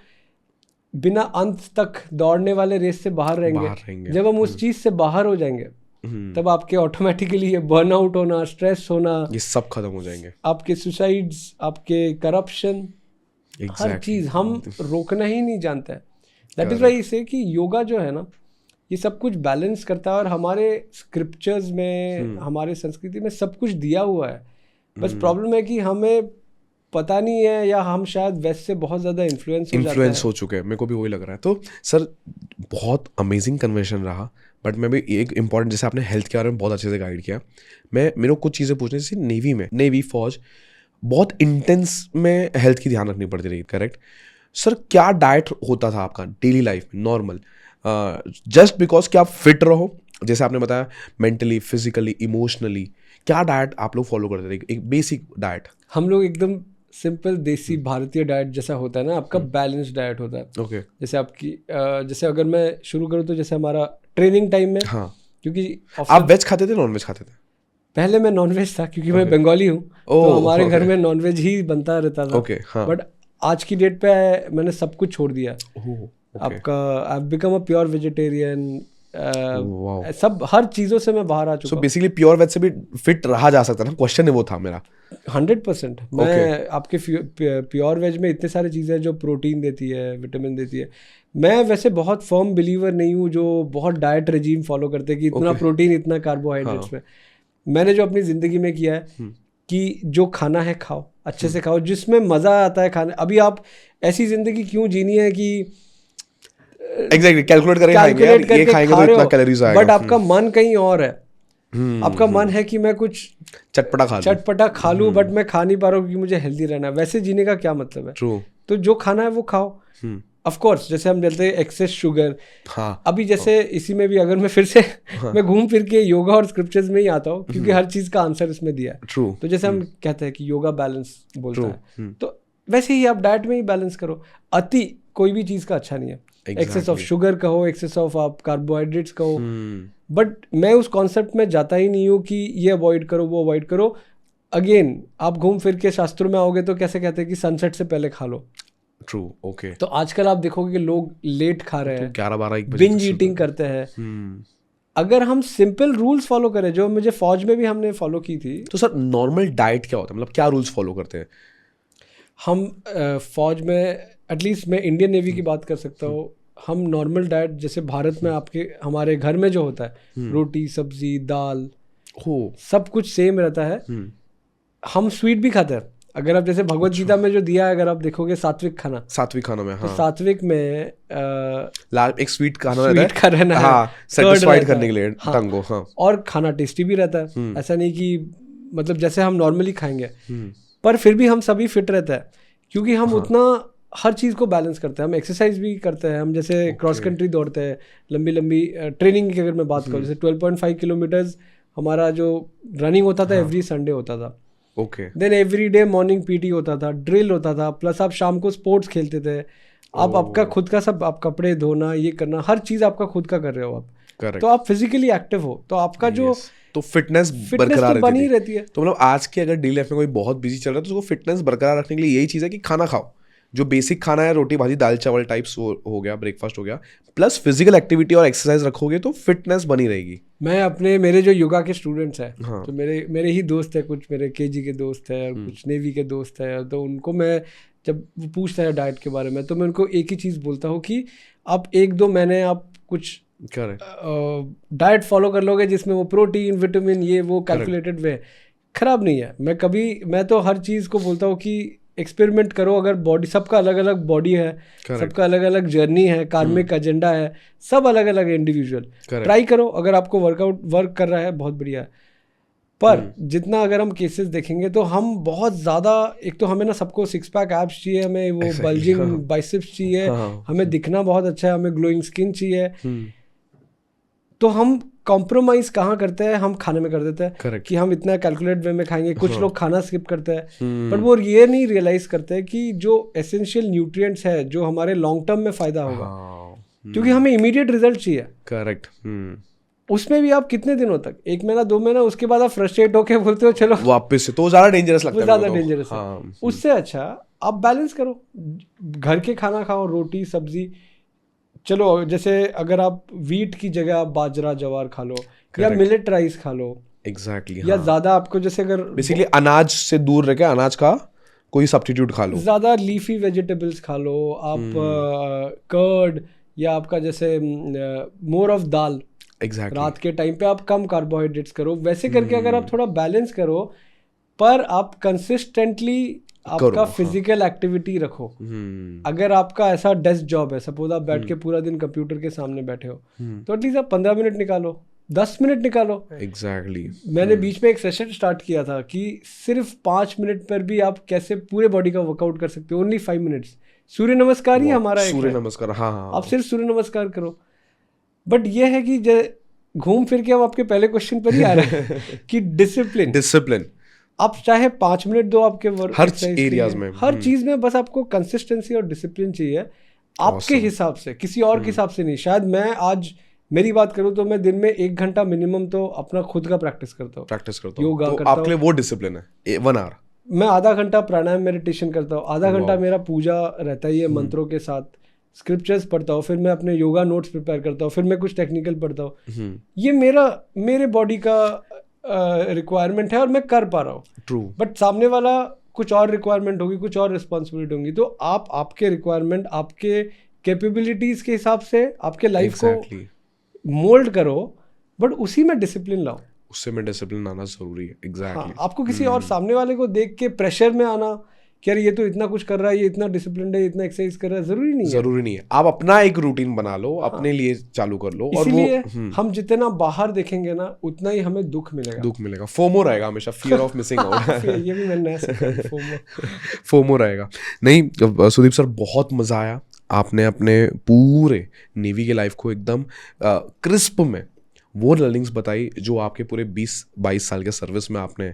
बिना अंत तक दौड़ने वाले रेस से बाहर रहेंगे। जब हम उस चीज़ से बाहर हो जाएंगे तब आपके ऑटोमेटिकली ये बर्नआउट होना, स्ट्रेस होना, ये सब खत्म हो जाएंगे। आपके सुसाइड्स, आपके करप्शन, हर चीज़ हम रोकना ही नहीं जानते हैं। दैट इज़ वाई से कि योगा जो है ना, ये सब कुछ बैलेंस करता है और हमारे स्क्रिप्चर्स में, हमारे संस्कृति में सब कुछ दिया हुआ है। बस प्रॉब्लम है कि हमें पता नहीं है या हम शायद वेस्ट से बहुत ज़्यादा इन्फ्लुएंस हो चुके हैं। मेरे को भी वही लग रहा है। तो सर बहुत अमेजिंग कन्वर्सेशन रहा, बट मैं भी एक इंपॉर्टेंट, जैसे आपने हेल्थ के बारे में बहुत अच्छे से गाइड किया, मेरे को कुछ चीज़ें पूछनी, जैसे नेवी फौज बहुत इंटेंस में हेल्थ की ध्यान रखनी पड़ती रही, करेक्ट सर? क्या डाइट होता था आपका डेली लाइफ में नॉर्मल, जस्ट बिकॉज कि आप फिट रहो, जैसे आपने बताया मेंटली, फिजिकली, इमोशनली, क्या डाइट आप लोग फॉलो करते थे? एक बेसिक डाइट। हम लोग एकदम सिंपल देसी भारतीय डाइट जैसा होता है ना, आपका बैलेंस डाइट होता है। ओके। जैसे आपकी जैसे अगर मैं शुरू करूँ तो जैसे हमारा ट्रेनिंग टाइम में, हाँ, क्योंकि आप वेज खाते थे नॉन वेज खाते थे? पहले मैं नॉनवेज था क्योंकि मैं बंगाली हूँ, तो हमारे घर में नॉनवेज ही बनता रहता था। ओके, हाँ। बट आज की डेट पे मैंने सब कुछ छोड़ दिया। आपका I have become a pure vegetarian, सब हर चीज़ों से मैं बाहर आ चुका हूँ। सो बेसिकली प्योर वेज से भी फिट रहा जा सकता है ना? क्वेश्चन है वो था मेरा। 100% मैं आपके प्योर वेज में इतने सारी चीज़ें हैं जो प्रोटीन देती है, विटामिन देती है। मैं वैसे बहुत फर्म बिलीवर नहीं हूँ जो बहुत डाइट रेजीम फॉलो करते हैं कि इतना प्रोटीन, इतना कार्बोहाइड्रेट्स में। मैंने जो अपनी ज़िंदगी में किया है कि जो खाना है खाओ, अच्छे से खाओ, जिसमें मज़ा आता है खाने। अभी आप ऐसी ज़िंदगी क्यों जीनी है कि एग्जैक्टली कैलकुलेट करके ये खाएंगे तो इतना कैलोरीज आएगा, बट आपका मन कहीं और है। आपका मन है कि मैं कुछ चटपटा खा लूं, बट मैं खा नहीं पा रहा हूँ क्योंकि मुझे हेल्दी रहना है। वैसे जीने का क्या मतलब है? True. तो जो खाना है वो खाओ। ऑफ कोर्स जैसे हम बोलते हैं एक्सेस शुगर, अभी जैसे इसी में भी अगर मैं फिर से मैं घूम फिर के योगा और स्क्रिप्चर्स में ही आता हूँ क्योंकि हर चीज़ का आंसर इसमें दिया है। तो जैसे हम कहते हैं कि योगा बैलेंस बोलता है, तो वैसे ही आप डाइट में ही बैलेंस करो। अति कोई भी चीज़ का अच्छा नहीं है। एक्सेस ऑफ शुगर कहो, एक्सेस ऑफ आप कार्बोहाइड्रेट्स कहो, बट मैं उस कॉन्सेप्ट में जाता ही नहीं हूँ कि ये अवॉइड करो, वो अवॉइड करो। अगेन आप घूम फिर के शास्त्रों में आओगे तो कैसे कहते हैं कि सनसेट से पहले खा लो। True, okay. तो आजकल आप देखोगे कि लोग लेट खा रहे हैं, 11-12 1 बजे बिंज ईटिंग करते हैं। अगर हम सिंपल रूल्स फॉलो करें, जो मुझे फौज में भी हमने फॉलो की थी। तो सर नॉर्मल डाइट क्या होता है, मतलब क्या रूल्स फॉलो करते हैं हम? फौज में एटलीस्ट मैं इंडियन नेवी की बात कर सकता हूँ। हम नॉर्मल डाइट जैसे भारत में आपके हमारे घर में जो होता है, रोटी, सब्जी, दाल, सब कुछ सेम रहता है। हम स्वीट भी खाते हैं। अगर आप जैसे भगवत गीता में जो दिया है, अगर आप देखोगे सात्विक खाना में, हाँ। तो सात्विक में एक स्वीट खाना रहना है, हाँ, सेटिस्फाइड करने के लिए टंग को, हाँ। और खाना टेस्टी भी रहता है। ऐसा नहीं कि मतलब जैसे हम नॉर्मली खाएंगे, पर फिर भी हम सभी फिट रहते हैं क्योंकि हम उतना हर चीज़ को बैलेंस करते हैं। हम एक्सरसाइज भी करते हैं। हम जैसे क्रॉस कंट्री दौड़ते हैं, लंबी ट्रेनिंग की अगर मैं बात करूँ, जैसे 12.5 किलोमीटर्स हमारा जो रनिंग होता था एवरी संडे होता था। Okay. Then every day morning PT होता था, ड्रिल होता था, प्लस आप शाम को स्पोर्ट्स खेलते थे। आप आपका खुद का सब, आप कपड़े धोना, ये करना, हर चीज़ आपका खुद का कर रहे हो आप। Correct. तो आप फिजिकली एक्टिव हो तो आपका जो तो फिटनेस बरकरार तो बनी रहती है। तो मतलब आज के अगर डेली लाइफ में कोई बहुत बिजी चल रहा है तो उसको फिटनेस बरकरार रखने के लिए यही चीज़ है कि खाना खाओ, जो बेसिक खाना है, रोटी भाजी दाल चावल टाइप्स हो गया, ब्रेकफास्ट हो गया, प्लस फिजिकल एक्टिविटी और एक्सरसाइज रखोगे तो फिटनेस बनी रहेगी। मैं मेरे जो योगा के स्टूडेंट्स हैं, हाँ। तो मेरे ही दोस्त हैं, कुछ मेरे केजी के दोस्त हैं, कुछ नेवी के दोस्त हैं। तो उनको मैं जब वो पूछता है डाइट के बारे में, तो मैं उनको एक ही चीज़ बोलता हूँ कि आप 1-2 महीने आप कुछ डाइट फॉलो कर लोगे जिसमें वो प्रोटीन, विटामिन, ये वो कैलकुलेटेड वे, खराब नहीं है। मैं तो हर चीज़ को बोलता हूँ कि एक्सपेरिमेंट करो। अगर बॉडी, सबका अलग अलग बॉडी है, सबका अलग अलग जर्नी है, कार्मिक एजेंडा है, सब अलग अलग है, इंडिविजुअल। ट्राई करो, अगर आपको वर्क कर रहा है बहुत बढ़िया है। पर जितना अगर हम केसेस देखेंगे तो हम बहुत ज़्यादा, एक तो हमें ना सबको 6 पैक एब्स चाहिए, हमें वो बल्जिंग बाइसेप्स चाहिए, हमें दिखना बहुत अच्छा है, हमें ग्लोइंग स्किन चाहिए। तो हम कॉम्प्रोमाइज कहाँ करते हैं, हम खाने में कर देते हैं Correct. कि हम इतना कैलकुलेट वे में खाएंगे। कुछ लोग खाना स्किप करते हैं, बट वो ये नहीं रियलाइज करते कि जो एसेंशियल न्यूट्रिएंट्स है जो हमारे लॉन्ग टर्म में फायदा होगा, क्योंकि हमें इमीडिएट रिजल्ट चाहिए। करेक्ट। उसमें भी आप कितने दिनों तक, 1 महीना 2 महीना, उसके बाद आप फ्रस्ट्रेट होके बोलते हो चलो वापस से, तो ज्यादा डेंजरस लगता वो है। ज्यादा मेरे को। डेंजरस है। हाँ। उससे अच्छा आप बैलेंस करो, घर के खाना खाओ, रोटी सब्जी। चलो जैसे अगर आप वीट की जगह आप बाजरा जवार खा लो, या मिलेट राइस खा लो। एग्जैक्टली। या ज्यादा आपको जैसे अगर बेसिकली अनाज से दूर रह के अनाज का कोई सब्स्टिट्यूट खा लो। ज्यादा लीफी वेजिटेबल्स खा लो आप, कर्ड, या आपका जैसे मोर ऑफ दाल। एग्जैक्टली। रात के टाइम पे आप कम कार्बोहाइड्रेट्स करो, वैसे करके अगर आप थोड़ा बैलेंस करो, पर आप कंसिस्टेंटली आपका फिजिकल एक्टिविटी रखो। अगर आपका ऐसा डेस्क जॉब है, सपोज आप बैठ के पूरा दिन कंप्यूटर के सामने बैठे हो, तो एटलीस्ट आप 15 मिनट निकालो, 10 मिनट निकालो। एग्जैक्टली। मैंने बीच में एक सेशन स्टार्ट किया था कि सिर्फ 5 मिनट पर भी आप कैसे पूरे बॉडी का वर्कआउट कर सकते हो। Only 5 minutes. सूर्य नमस्कार ही हमारा एक सूर्य नमस्कार। हाँ। आप सिर्फ सूर्य नमस्कार करो। बट ये है कि घूम फिर के हम आपके पहले क्वेश्चन पर ही आ रहे हैं कि डिसिप्लिन। आप चाहे 5 मिनट दो आपके वर्क हर एरियाज में, हर चीज में, बस आपको कंसिस्टेंसी और डिसिप्लिन चाहिए आपके हिसाब से, किसी और के हिसाब से नहीं। शायद मैं आज मेरी बात करूं तो मैं दिन में 1 घंटा मिनिमम तो अपना खुद का प्रैक्टिस करता हूँ, योगा तो करता हूँ। आपके लिए वो डिसिप्लिन है 1 आवर। मैं आधा घंटा प्राणायाम मेडिटेशन करता हूँ, आधा घंटा मेरा पूजा रहता है ये मंत्रों के साथ, स्क्रिप्चर्स पढ़ता हूँ, फिर मैं अपने योगा नोट्स प्रिपेयर करता हूँ, फिर मैं कुछ टेक्निकल पढ़ता हूँ। ये मेरे बॉडी का रिक्वायरमेंट है और मैं कर पा रहा हूँ। ट्रू। बट सामने वाला कुछ और रिक्वायरमेंट होगी, कुछ और रिस्पॉन्सिबिलिटी होंगी, तो आप आपके रिक्वायरमेंट, आपके कैपेबिलिटीज के हिसाब से आपके लाइफ को मोल्ड करो, बट उसी में डिसिप्लिन लाओ। उससे में डिसिप्लिन आना जरूरी है। एग्जैक्टली। हाँ, आपको किसी और सामने वाले को देख के प्रेशर में आना कि यार ये तो इतना कुछ कर रहा है, ये इतना डिसिप्लिन है, इतना एक्सरसाइज कर रहा है, जरूरी नहीं है। आप अपना एक रूटीन बना लो, अपने लिए चालू कर लो। और इसीलिए हम जितना बाहर देखेंगे ना, उतना ही हमें दुख मिलेगा। फोमो रहेगा हमेशा, फियर ऑफ मिसिंग आउट। ये भी मैंने फोमो फोमो रहेगा। नहीं सुदीप सर, बहुत मजा आया। आपने अपने पूरे नेवी के लाइफ को एकदम क्रिस्प में वो लर्निंग्स बताई जो आपके पूरे 20-22 साल के सर्विस में आपने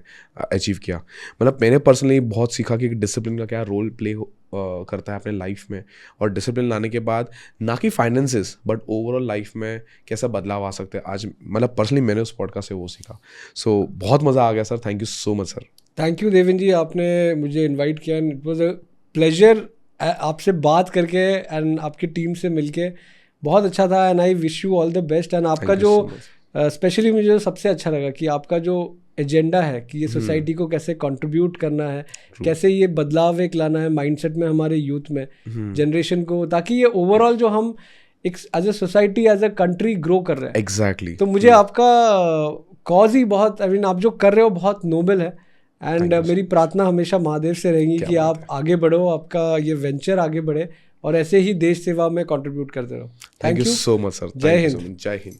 अचीव किया। मतलब मैंने पर्सनली बहुत सीखा कि डिसिप्लिन का क्या रोल प्ले करता है अपने लाइफ में, और डिसिप्लिन लाने के बाद ना कि फाइनेंसेस बट ओवरऑल लाइफ में कैसा बदलाव आ सकते हैं। आज मतलब पर्सनली मैंने उस पॉडकास्ट से वो सीखा। सो बहुत मज़ा आ गया sir. Thank you so much sir. Thank you Deven ji, आपने मुझे इन्वाइट किया। इट वॉज अ प्लेजर आपसे बात करके एंड आपकी टीम से मिलके बहुत अच्छा था। And I wish you all the best. And आपका जो स्पेशली मुझे जो सबसे अच्छा लगा कि आपका जो एजेंडा है कि ये सोसाइटी को कैसे कंट्रीब्यूट करना है, कैसे ये बदलाव एक लाना है माइंडसेट में हमारे यूथ में, जनरेशन को, ताकि ये ओवरऑल जो हम एक as a society, as a country grow कर रहे हैं। एग्जैक्टली। तो मुझे आपका कॉज ही बहुत, आई मीन आप जो कर रहे हो बहुत नोबल है। एंड मेरी प्रार्थना हमेशा महादेव से रहेगी कि आप आगे बढ़ो, आपका ये वेंचर आगे बढ़े और ऐसे ही देश सेवा में कंट्रीब्यूट करते रहो। Thank you so much sir. जय हिंद। जय हिंद।